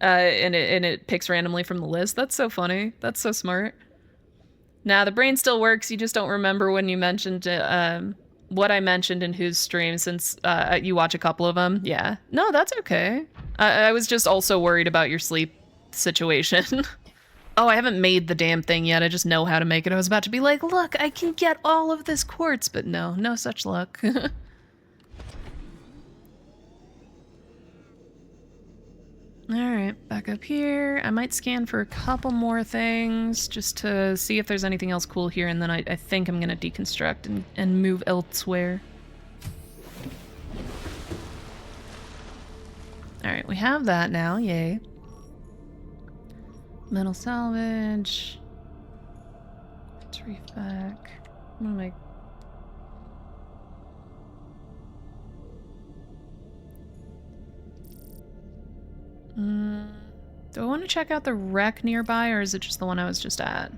and it picks randomly from the list. That's so funny. That's so smart. Now, the brain still works. You just don't remember when you mentioned what I mentioned in whose stream, since you watch a couple of them. Yeah. No, that's okay. I was just also worried about your sleep situation. Oh, I haven't made the damn thing yet. I just know how to make it. I was about to be like, look, I can get all of this quartz, but no, no such luck. Alright, back up here. I might scan for a couple more things just to see if there's anything else cool here, and then I think I'm gonna deconstruct and move elsewhere. Alright, we have that now, yay. Metal salvage. Let's reef back. What am I... Do I want to check out the wreck nearby, or is it just the one I was just at?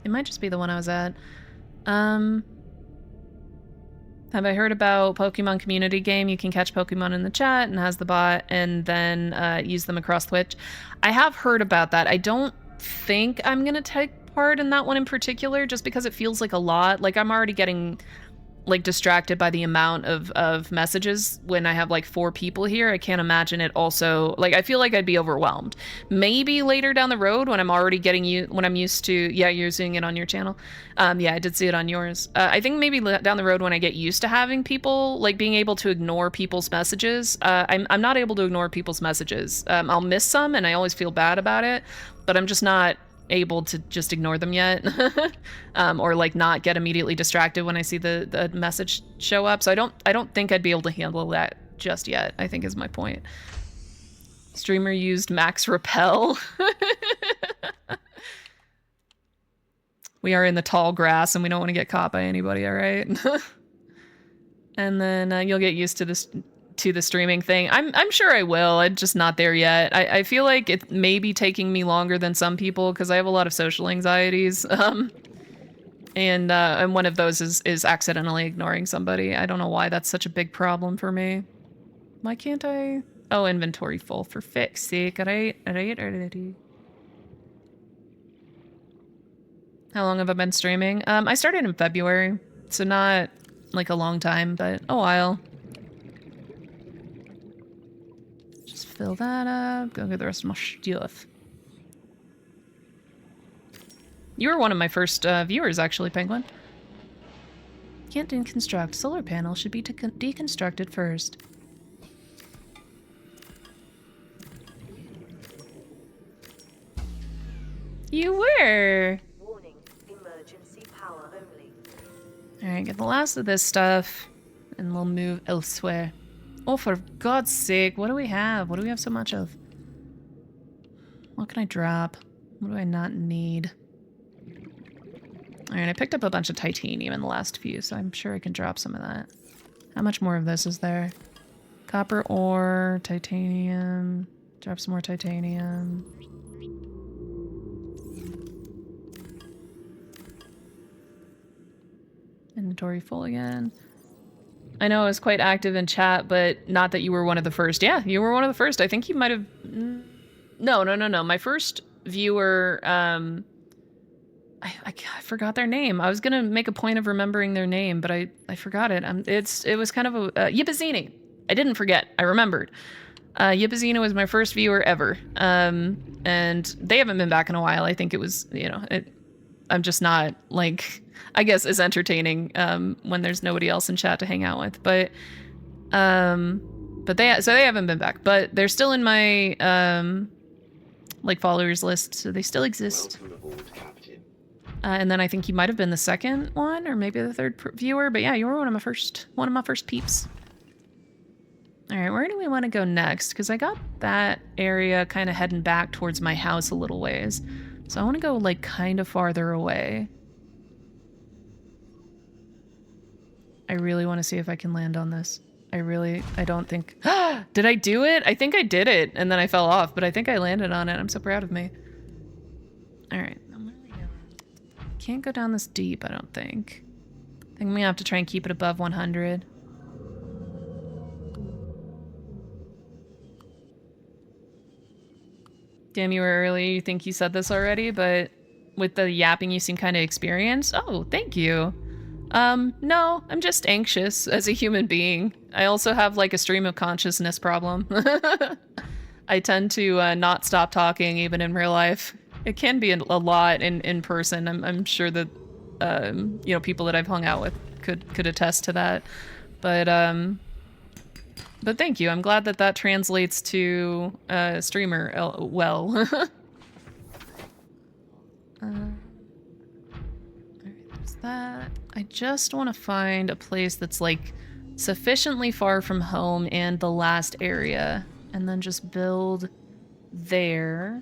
It might just be the one I was at. Have I heard about Pokemon community game? You can catch Pokemon in the chat and has the bot and then use them across Twitch. I have heard about that. I don't think I'm going to take part in that one in particular, just because it feels like a lot. Like, I'm already getting like distracted by the amount of messages when I have like 4 people here. I can't imagine it also, like, I feel like I'd be overwhelmed. Maybe later down the road when I'm already getting when I'm used to, yeah, you're seeing it on your channel. Yeah, I did see it on yours. I think maybe down the road when I get used to having people, like being able to ignore people's messages. I'm not able to ignore people's messages. I'll miss some and I always feel bad about it, but I'm just not able to just ignore them yet. Or like not get immediately distracted when I see the message show up. So I don't think I'd be able to handle that just yet, I think is my point. Streamer used Max Repel. We are in the tall grass and we don't want to get caught by anybody, all right? And then you'll get used to this, to the streaming thing. I'm sure I will. I'm just not there yet. I feel like it may be taking me longer than some people because I have a lot of social anxieties. And one of those is accidentally ignoring somebody. I don't know why that's such a big problem for me. Why can't I? Oh, inventory full for fix sake. Right. How long have I been streaming? I started in February, so not like a long time, but a while. Just fill that up. Go get the rest of my stuff. You were one of my first viewers, actually, Penguin. Can't deconstruct. Solar panel should be deconstructed first. You were! Warning, emergency power only. Alright, get the last of this stuff, and we'll move elsewhere. Oh, for God's sake, what do we have? What do we have so much of? What can I drop? What do I not need? Alright, I picked up a bunch of titanium in the last few, so I'm sure I can drop some of that. How much more of this is there? Copper ore, titanium. Drop some more titanium. Inventory full again. I know I was quite active in chat, but not that you were one of the first. Yeah, you were one of the first. I think you might have... No. My first viewer, I forgot their name. I was gonna make a point of remembering their name, but I forgot it. It was kind of a... Yippazini. I didn't forget. I remembered. Yippazina was my first viewer ever. And they haven't been back in a while. I think it was, you know... I'm just not, like... I guess is entertaining when there's nobody else in chat to hang out with. But But they haven't been back, but they're still in my like followers list, so they still exist. Welcome aboard, Captain. And then I think you might have been the second one, or maybe the third viewer. But yeah, you were one of my first peeps. All right, where do we want to go next? Because I got that area kind of heading back towards my house a little ways, so I want to go like kind of farther away. I really want to see if I can land on this. I don't think... Did I do it? I think I did it, and then I fell off, but I think I landed on it. I'm so proud of me. All right. Can't go down this deep, I don't think. I think I'm gonna have to try and keep it above 100. Damn, you were early. You think you said this already, but with the yapping, you seem kind of experienced. Oh, thank you. No, I'm just anxious as a human being. I also have like a stream of consciousness problem. I tend to not stop talking even in real life. It can be a lot in person. I'm sure that you know, people that I've hung out with could attest to that. But thank you. I'm glad that translates to streamer well. There's that. I just want to find a place that's like sufficiently far from home and the last area, and then just build there.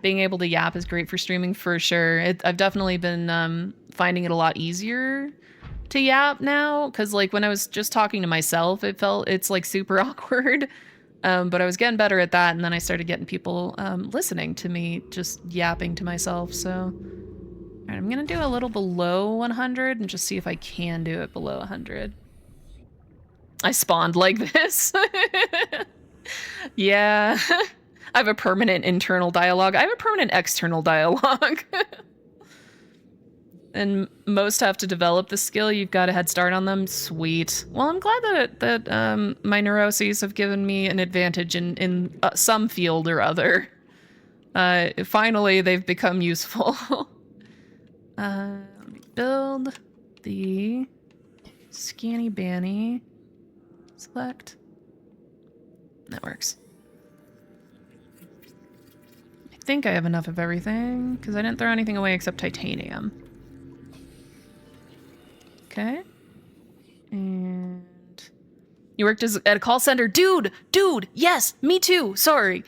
Being able to yap is great for streaming for sure. I've definitely been finding it a lot easier to yap now, because like when I was just talking to myself, it's like super awkward. But I was getting better at that, and then I started getting people listening to me just yapping to myself. So all right, I'm gonna do a little below 100 and just see if I can do it below 100. I spawned like this. Yeah. I have a permanent internal dialogue. I have a permanent external dialogue. And most have to develop the skill. You've got a head start on them. Sweet. Well, I'm glad that my neuroses have given me an advantage in some field or other. Finally, they've become useful. Let me build the Scanny Banny. Select. That works. I think I have enough of everything, because I didn't throw anything away except titanium. Okay. And you worked at a call center. Dude, yes, me too. Sorry.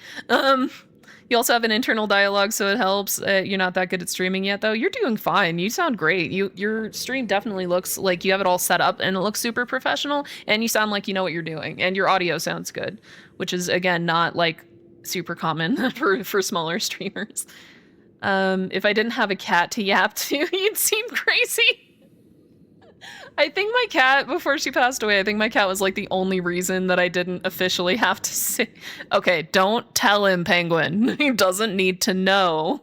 You also have an internal dialogue, so it helps. You're not that good at streaming yet, though. You're doing fine. You sound great. Your stream definitely looks like you have it all set up, and it looks super professional, and you sound like you know what you're doing, and your audio sounds good, which is, again, not, like, super common for smaller streamers. If I didn't have a cat to yap to, you'd seem crazy. I think my cat, before she passed away, I think my cat was like the only reason that I didn't officially have to say, okay, don't tell him, Penguin. He doesn't need to know.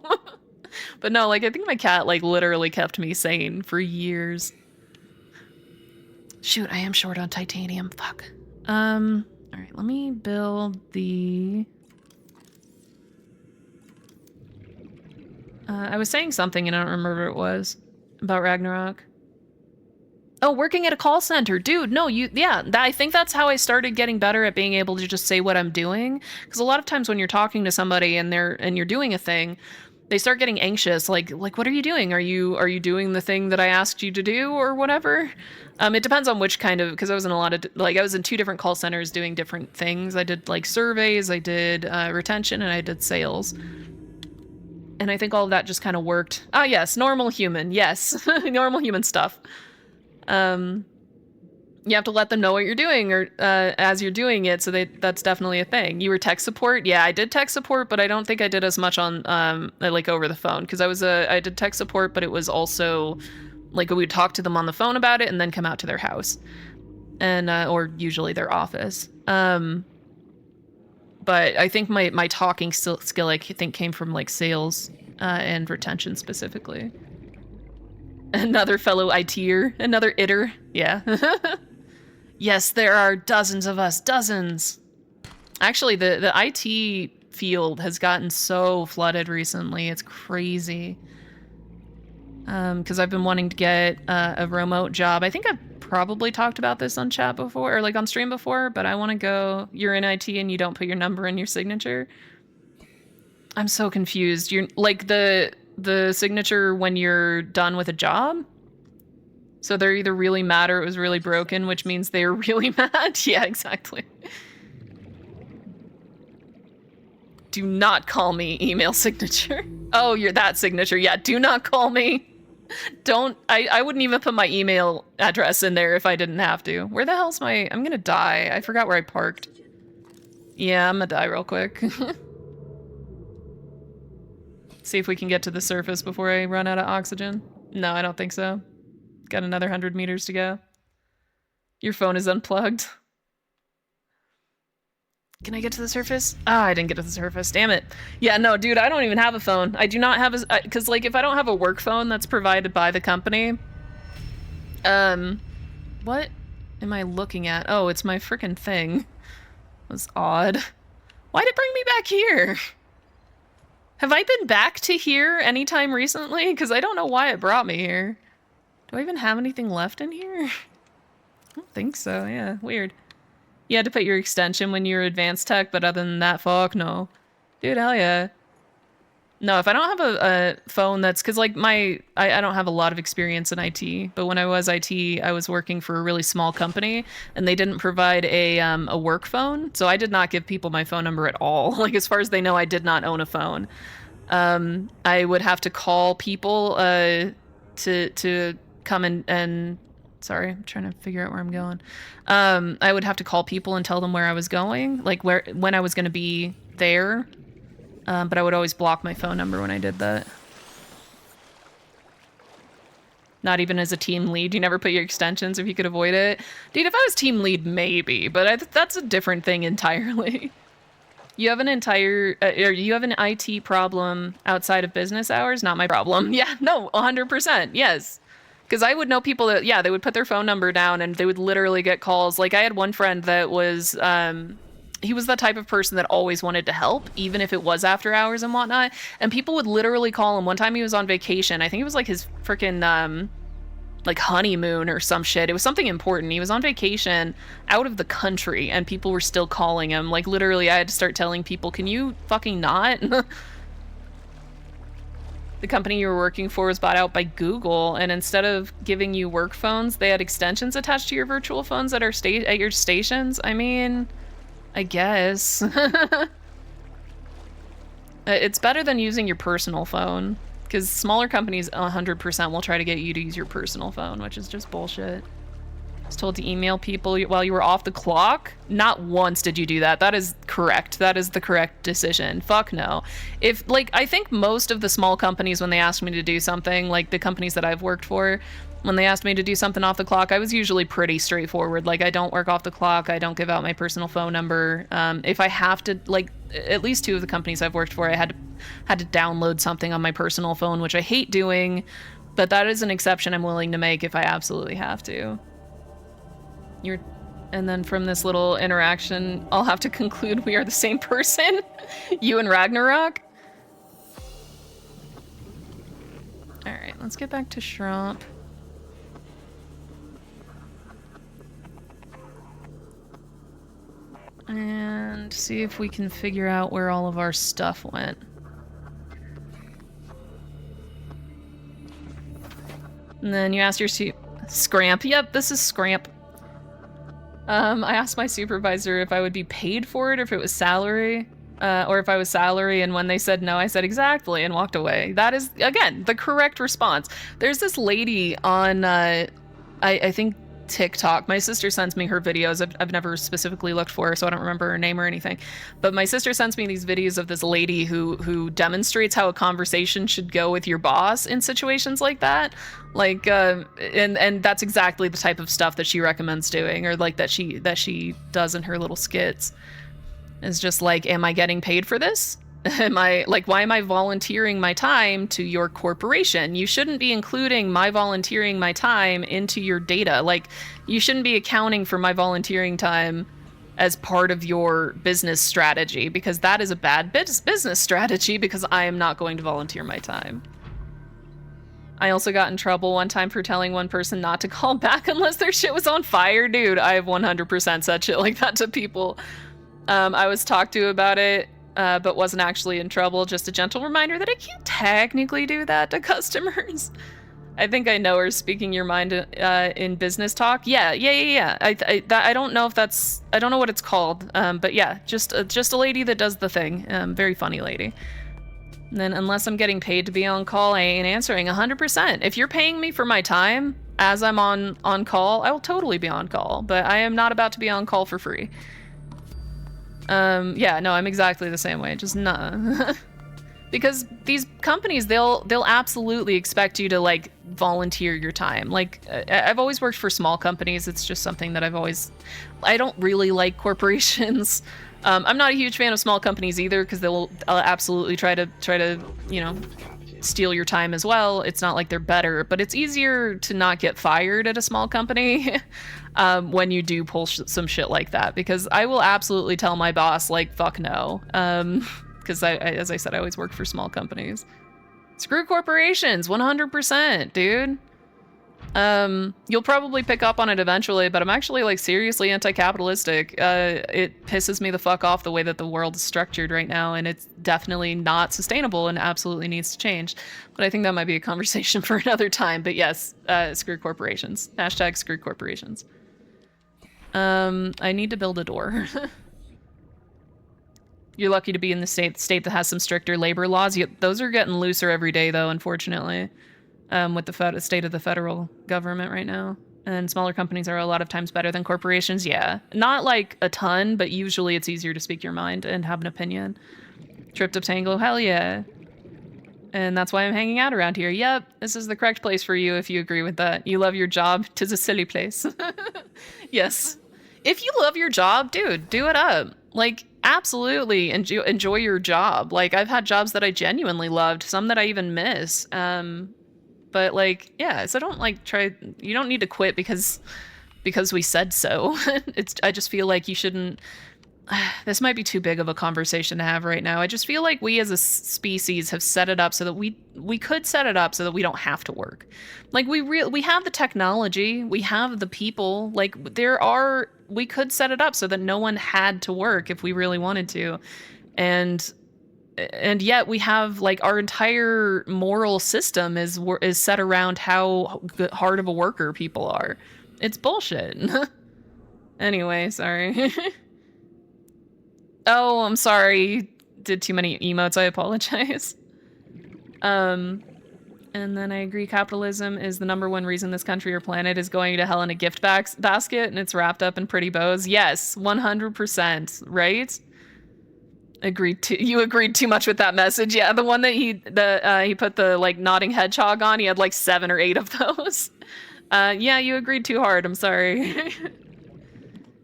But no, like, I think my cat, like, literally kept me sane for years. Shoot, I am short on titanium. Fuck. All right, let me build the... I was saying something and I don't remember what it was about Ragnarok. Oh, working at a call center. Dude, no, I think that's how I started getting better at being able to just say what I'm doing. Because a lot of times when you're talking to somebody and you're doing a thing, they start getting anxious. Like, what are you doing? Are you doing the thing that I asked you to do or whatever? It depends on which kind of, because I was in I was in 2 different call centers doing different things. I did like surveys, I did retention, and I did sales. And I think all of that just kind of worked. Ah, yes, normal human. Yes, normal human stuff. You have to let them know what you're doing or as you're doing it, so that's definitely a thing. You were tech support? Yeah, I did tech support, but I don't think I did as much on like over the phone, because I did tech support, but it was also like we would talk to them on the phone about it and then come out to their house, and or usually their office. But I think my talking skill I think came from like sales and retention specifically. Another fellow ITer, another itter, yeah. Yes, there are dozens of us, dozens. Actually, the IT field has gotten so flooded recently, it's crazy. Because I've been wanting to get a remote job. I think I've probably talked about this on chat before, or like on stream before, but I want to go, you're in IT and you don't put your number in your signature. I'm so confused. You're like the signature when you're done with a job? So they're either really mad or it was really broken, which means they're really mad. Yeah, exactly. Do not call me email signature. Oh, you're that signature. Yeah, do not call me. Don't, I wouldn't even put my email address in there if I didn't have to. Where the hell's my, I'm gonna die. I forgot where I parked. Yeah, I'm gonna die real quick. See if we can get to the surface before I run out of oxygen. No, I don't think so. Got another 100 meters to go. Your phone is unplugged. Can I get to the surface? Ah, I didn't get to the surface. Damn it. Yeah, no, dude, I don't even have a phone. I do not have a... Because, like, if I don't have a work phone that's provided by the company... What am I looking at? Oh, it's my frickin' thing. That was odd. Why'd it bring me back here? Have I been back to here anytime recently? Because I don't know why it brought me here. Do I even have anything left in here? I don't think so, yeah, weird. You had to put your extension when you were advanced tech, but other than that, fuck no. Dude, hell yeah. No, if I don't have a phone that's... Because, like, I don't have a lot of experience in IT, but when I was IT, I was working for a really small company, and they didn't provide a work phone, so I did not give people my phone number at all. Like, as far as they know, I did not own a phone. I would have to call people to come and... Sorry, I'm trying to figure out where I'm going. I would have to call people and tell them where I was going, like when I was going to be there. But I would always block my phone number when I did that. Not even as a team lead. You never put your extensions if you could avoid it. Dude, if I was team lead, maybe, but that's a different thing entirely. You have an entire, or you have an IT problem outside of business hours? Not my problem. Yeah, no, 100%, yes. Because I would know people that, yeah, they would put their phone number down and they would literally get calls. Like, I had one friend that was, he was the type of person that always wanted to help, even if it was after hours and whatnot. And people would literally call him. One time he was on vacation. I think it was like his freaking, like honeymoon or some shit. It was something important. He was on vacation out of the country and people were still calling him. Like, literally, I had to start telling people, can you fucking not? The company you were working for was bought out by Google, and instead of giving you work phones, they had extensions attached to your virtual phones at at your stations. I mean, I guess. It's better than using your personal phone, because smaller companies 100% will try to get you to use your personal phone, which is just bullshit. I was told to email people while you were off the clock. Not once did you do that. That is correct. That is the correct decision. Fuck no. If, like, I think most of the small companies, when they asked me to do something, like the companies that I've worked for, when they asked me to do something off the clock, I was usually pretty straightforward. Like, I don't work off the clock. I don't give out my personal phone number. If I have to, like, at least 2 of the companies I've worked for, I had to download something on my personal phone, which I hate doing, but that is an exception I'm willing to make if I absolutely have to. And then from this little interaction, I'll have to conclude we are the same person. You and Ragnarok. All right, let's get back to Shrump. And see if we can figure out where all of our stuff went. And then you asked your Scramp. Yep, this is Scramp. I asked my supervisor if I would be paid for it or if it was salary, or if I was salary, and when they said no, I said exactly and walked away. That is, again, the correct response. There's this lady on, I think, TikTok. My sister sends me her videos. I've never specifically looked for her, so I don't remember her name or anything. But my sister sends me these videos of this lady who demonstrates how a conversation should go with your boss in situations like that. Like, and that's exactly the type of stuff that she recommends doing, or like that she does in her little skits. Is just like, am I getting paid for this? Am I, like, why am I volunteering my time to your corporation? You shouldn't be including my volunteering my time into your data. Like, you shouldn't be accounting for my volunteering time as part of your business strategy, because that is a bad business strategy, because I am not going to volunteer my time. I also got in trouble one time for telling one person not to call back unless their shit was on fire. Dude, I have 100% said shit like that to people. I was talked to about it, but wasn't actually in trouble. Just a gentle reminder that I can't technically do that to customers. I think I know her speaking your mind in business talk. Yeah. I don't know if that's, I don't know what it's called, but yeah, just a lady that does the thing. Very funny lady. And then unless I'm getting paid to be on call, I ain't answering 100%. If you're paying me for my time as I'm on call, I will totally be on call, but I am not about to be on call for free. Yeah, no, I'm exactly the same way, just nah. Because these companies, they'll absolutely expect you to like volunteer your time. Like I've always worked for small companies. It's just something that I don't really like corporations. I'm not a huge fan of small companies either, because they'll absolutely try to, you know, steal your time as well. It's not like they're better, but it's easier to not get fired at a small company when you do pull some shit like that, because I will absolutely tell my boss, like, fuck no. Because as I said, I always work for small companies. Screw corporations, 100%, dude. You'll probably pick up on it eventually, but I'm actually like seriously anti-capitalistic. It pisses me the fuck off the way that the world is structured right now, and it's definitely not sustainable and absolutely needs to change. But I think that might be a conversation for another time. But yes, screw corporations. Hashtag screw corporations. I need to build a door. You're lucky to be in the state that has some stricter labor laws. Those are getting looser every day, though, unfortunately, with the state of the federal government right now. And smaller companies are a lot of times better than corporations. Yeah, not like a ton, but usually it's easier to speak your mind and have an opinion. Tripped up Tango, hell yeah. And that's why I'm hanging out around here. Yep, this is the correct place for you if you agree with that. You love your job, 'tis a silly place. Yes. If you love your job, dude, do it up. Like, absolutely enjoy your job. Like, I've had jobs that I genuinely loved, some that I even miss. But like, yeah, so don't like you don't need to quit because we said so. I just feel like you shouldn't, this might be too big of a conversation to have right now. I just feel like we as a species have set it up so that we could set it up so that we don't have to work. Like we have the technology, we have the people, like we could set it up so that no one had to work if we really wanted to. And yet we have like our entire moral system is set around how hard of a worker people are. It's bullshit. Anyway, sorry. Oh, I'm sorry. Did too many emotes. I apologize. And then I agree, capitalism is the #1 reason this country or planet is going to hell in a gift basket, and it's wrapped up in pretty bows. Yes, 100%, right? You agreed too much with that message. Yeah, the one that he put the like nodding hedgehog on, he had like 7 or 8 of those. Yeah, you agreed too hard. I'm sorry.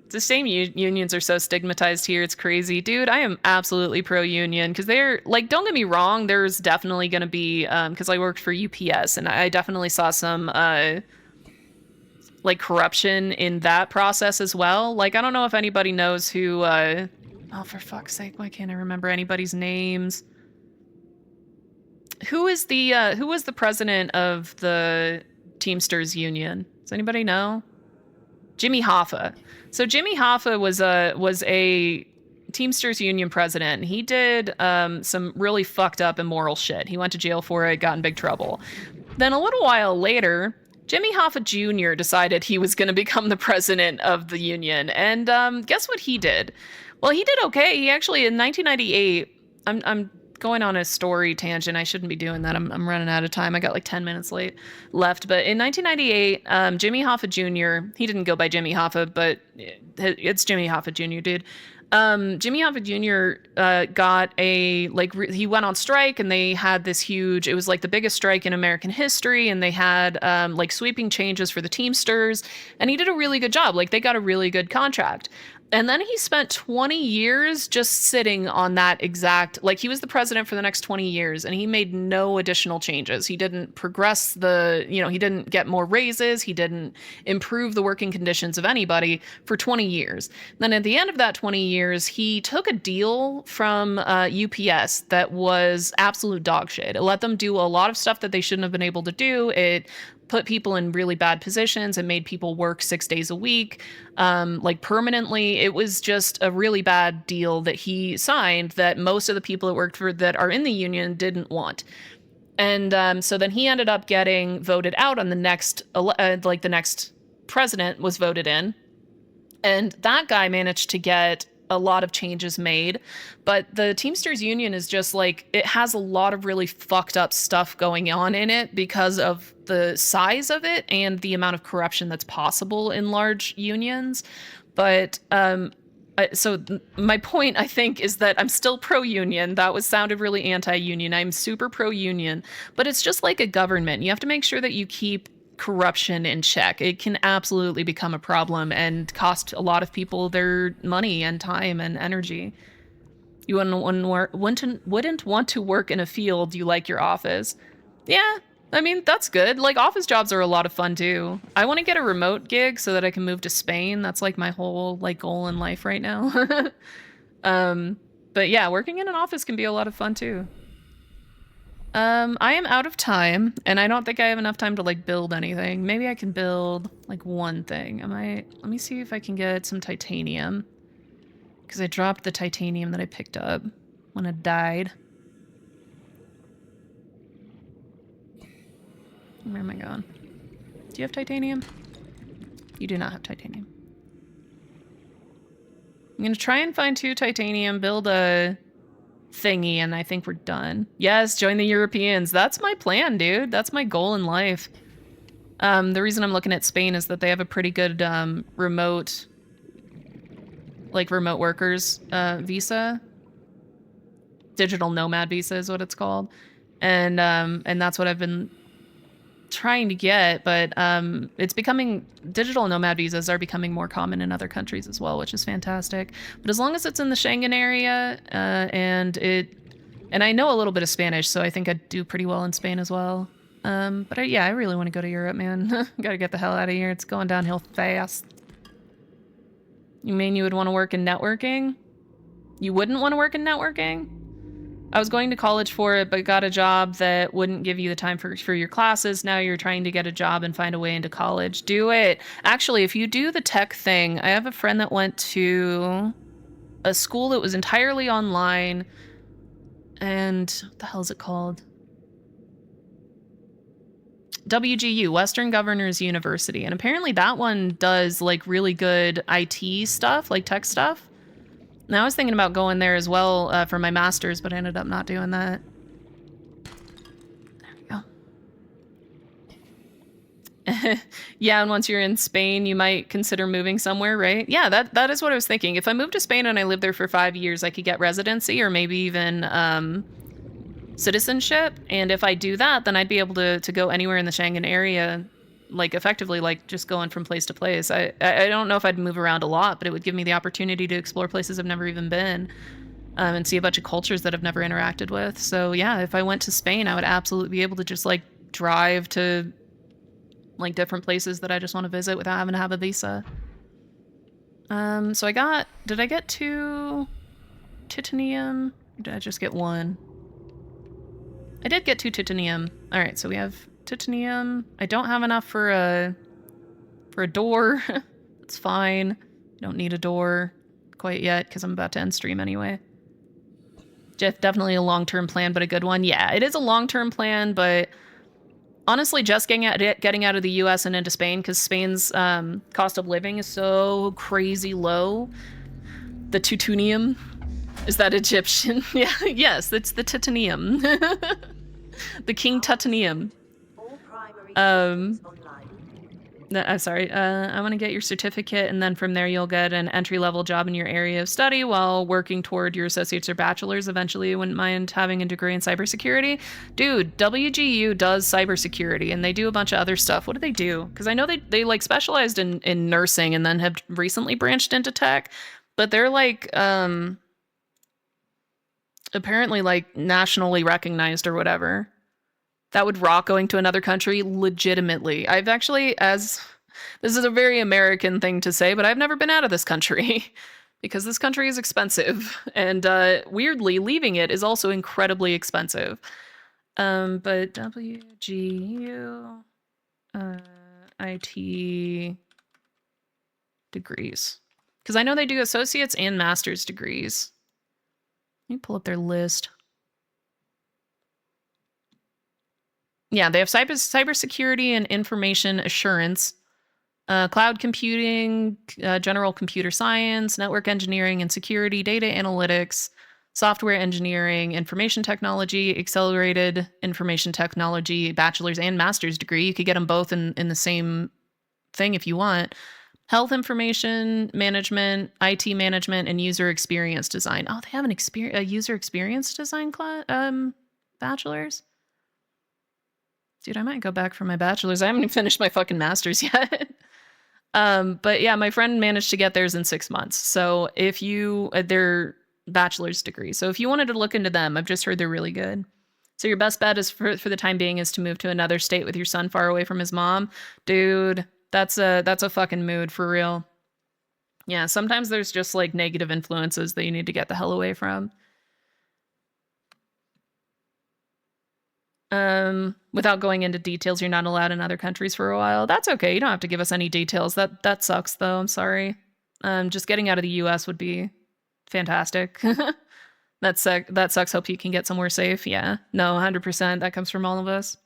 It's the same. Unions are so stigmatized here. It's crazy. Dude, I am absolutely pro-union because they're like, don't get me wrong. There's definitely going to be, because I worked for UPS and I definitely saw some like corruption in that process as well. Like, I don't know if anybody knows who, oh, for fuck's sake, why can't I remember anybody's names? Who was the president of the Teamsters Union? Does anybody know? Jimmy Hoffa. So Jimmy Hoffa was a Teamsters Union president. He did some really fucked up immoral shit. He went to jail for it, got in big trouble. Then a little while later, Jimmy Hoffa Jr. decided he was going to become the president of the union. And guess what he did? Well, he did okay. He actually, in 1998, I'm going on a story tangent. I shouldn't be doing that. I'm running out of time. I got like 10 minutes left. But in 1998, Jimmy Hoffa Jr., he didn't go by Jimmy Hoffa, but it's Jimmy Hoffa Jr., dude. Jimmy Hoffa Jr. Got he went on strike, and they had this huge, it was like the biggest strike in American history, and they had like sweeping changes for the Teamsters, and he did a really good job. Like, they got a really good contract. And then he spent 20 years just sitting on that exact, like he was the president for the next 20 years and he made no additional changes. He didn't progress he didn't get more raises. He didn't improve the working conditions of anybody for 20 years. Then at the end of that 20 years, he took a deal from UPS that was absolute dog shit. It let them do a lot of stuff that they shouldn't have been able to do. It put people in really bad positions and made people work 6 days a week, like permanently. It was just a really bad deal that he signed that most of the people that worked for that are in the union didn't want. And so then he ended up getting voted out on the next, the next president was voted in. And that guy managed to get a lot of changes made, but the Teamsters Union is just like, it has a lot of really fucked up stuff going on in it because of the size of it and the amount of corruption that's possible in large unions. But so my point, I think, is that I'm still pro-union. That sounded really anti-union. I'm super pro-union, but it's just like a government. You have to make sure that you keep corruption in check. It can absolutely become a problem and cost a lot of people their money and time and energy. You wouldn't want to work in a field you like your office. Yeah, I mean, that's good. Like, office jobs are a lot of fun too. I want to get a remote gig so that I can move to Spain. That's like my whole like goal in life right now. But yeah, working in an office can be a lot of fun too. I am out of time, and I don't think I have enough time to, like, build anything. Maybe I can build, like, one thing. Let me see if I can get some titanium. Because I dropped the titanium that I picked up when it died. Where am I going? Do you have titanium? You do not have titanium. I'm gonna try and find 2 titanium, build a thingy, and I think we're done. Yes, join the Europeans. That's my plan, dude. That's my goal in life. The reason I'm looking at Spain is that they have a pretty good remote workers visa. Digital nomad visa is what it's called. And that's what I've been trying to get, but it's becoming, digital nomad visas are becoming more common in other countries as well, which is fantastic. But as long as it's in the Schengen area, and I know a little bit of Spanish, so I think I'd do pretty well in Spain as well. But I really want to go to Europe, man. Gotta get the hell out of here. It's going downhill fast. You mean you would want to work in networking? You wouldn't want to work in networking? I was going to college for it, but got a job that wouldn't give you the time for your classes. Now you're trying to get a job and find a way into college. Do it. Actually, if you do the tech thing, I have a friend that went to a school that was entirely online. And what the hell is it called? WGU, Western Governors University. And apparently that one does like really good IT stuff, like tech stuff. Now I was thinking about going there as well for my master's, but I ended up not doing that. There we go. Yeah, and once you're in Spain, you might consider moving somewhere, right? Yeah, that is what I was thinking. If I moved to Spain and I lived there for 5 years, I could get residency or maybe even citizenship. And if I do that, then I'd be able to go anywhere in the Schengen area, like effectively like just going from place to place. I don't know if I'd move around a lot, but it would give me the opportunity to explore places I've never even been, and see a bunch of cultures that I've never interacted with. So yeah, if I went to Spain, I would absolutely be able to just like drive to like different places that I just want to visit without having to have a visa. So did I get 2 titanium? Or did I just get 1? I did get 2 titanium. All right, so we have titanium. I don't have enough for a door. It's fine. Don't need a door quite yet because I'm about to end stream anyway. Definitely a long-term plan, but a good one. Yeah, it is a long-term plan, but honestly, just getting out of the US and into Spain, because Spain's cost of living is so crazy low. The titanium. Is that Egyptian? Yeah, yes, it's the titanium. The King Titanium. I'm sorry. I want to get your certificate, and then from there you'll get an entry-level job in your area of study while working toward your associates or bachelor's. Eventually, you wouldn't mind having a degree in cybersecurity. Dude, WGU does cybersecurity, and they do a bunch of other stuff. What do they do? Because I know they like specialized in nursing and then have recently branched into tech. but they're like apparently like nationally recognized or whatever. That would rock going to another country legitimately. I've actually, as this is a very American thing to say, but I've never been out of this country because this country is expensive. And weirdly, leaving it is also incredibly expensive. But WGU IT degrees. Because I know they do associates and master's degrees. Let me pull up their list. Yeah, they have cybersecurity and information assurance, cloud computing, general computer science, network engineering and security, data analytics, software engineering, information technology, accelerated information technology, bachelor's and master's degree. You could get them both in the same thing if you want. Health information management, IT management, and user experience design. Oh, they have a user experience design class, bachelor's. Dude, I might go back for my bachelor's. I haven't even finished my fucking master's yet. But yeah, my friend managed to get theirs in 6 months. So if you, their bachelor's degree. So if you wanted to look into them, I've just heard they're really good. So your best bet is for the time being is to move to another state with your son far away from his mom. Dude, that's a fucking mood for real. Yeah, sometimes there's just like negative influences that you need to get the hell away from. Without going into details, you're not allowed in other countries for a while. That's okay. You don't have to give us any details. That sucks though. I'm sorry. Just getting out of the US would be fantastic. That sucks. Hope you can get somewhere safe. Yeah. No, 100%. That comes from all of us.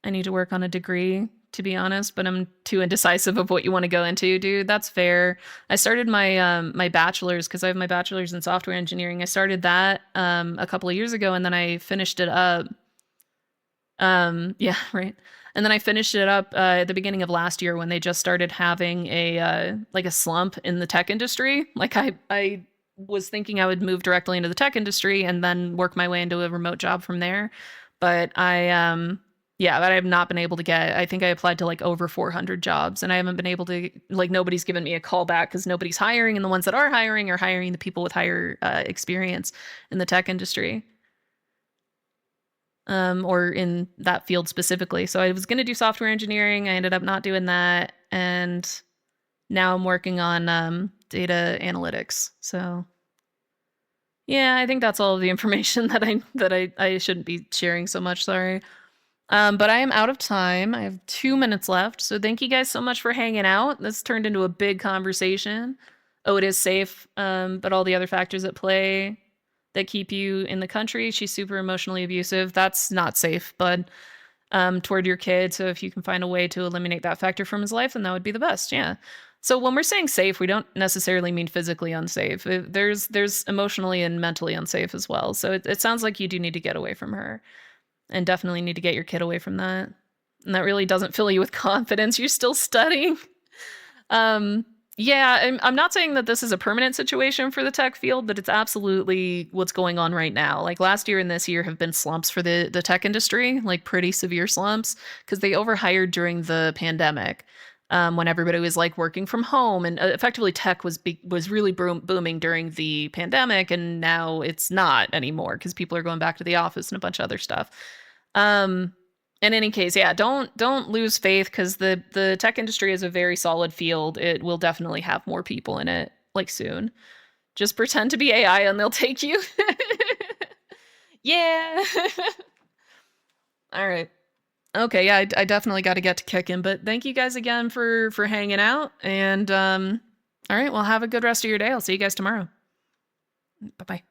I need to work on a degree, to be honest, but I'm too indecisive of what you want to go into, dude. That's fair. I started my my bachelor's because I have my bachelor's in software engineering. I started that a couple of years ago, and then I finished it up. Yeah, right. And then I finished it up at the beginning of last year when they just started having a like a slump in the tech industry. Like I was thinking I would move directly into the tech industry and then work my way into a remote job from there, but yeah, but I have not been able to get, I think I applied to like over 400 jobs and I haven't been able to, like, nobody's given me a call back because nobody's hiring. And the ones that are hiring the people with higher experience in the tech industry. Or in that field specifically. So I was going to do software engineering. I ended up not doing that. And now I'm working on data analytics. So yeah, I think that's all of the information that I shouldn't be sharing so much. Sorry. But I am out of time. I have 2 minutes left. So thank you guys so much for hanging out. This turned into a big conversation. Oh, it is safe. But all the other factors at play that keep you in the country. She's super emotionally abusive. That's not safe, but toward your kid. So if you can find a way to eliminate that factor from his life, then that would be the best. Yeah. So when we're saying safe, we don't necessarily mean physically unsafe. There's emotionally and mentally unsafe as well. So it sounds like you do need to get away from her. And definitely need to get your kid away from that. And that really doesn't fill you with confidence. You're still studying. Yeah, I'm not saying that this is a permanent situation for the tech field, but it's absolutely what's going on right now. Like last year and this year have been slumps for the tech industry, like pretty severe slumps, because they overhired during the pandemic. When everybody was like working from home, and effectively tech was really booming during the pandemic, and now it's not anymore because people are going back to the office and a bunch of other stuff. In any case, yeah, don't lose faith because the tech industry is a very solid field. It will definitely have more people in it like soon. Just pretend to be AI and they'll take you. Yeah. All right. Okay, yeah, I definitely got to get to kicking, but thank you guys again for hanging out. And all right, well, have a good rest of your day. I'll see you guys tomorrow. Bye-bye.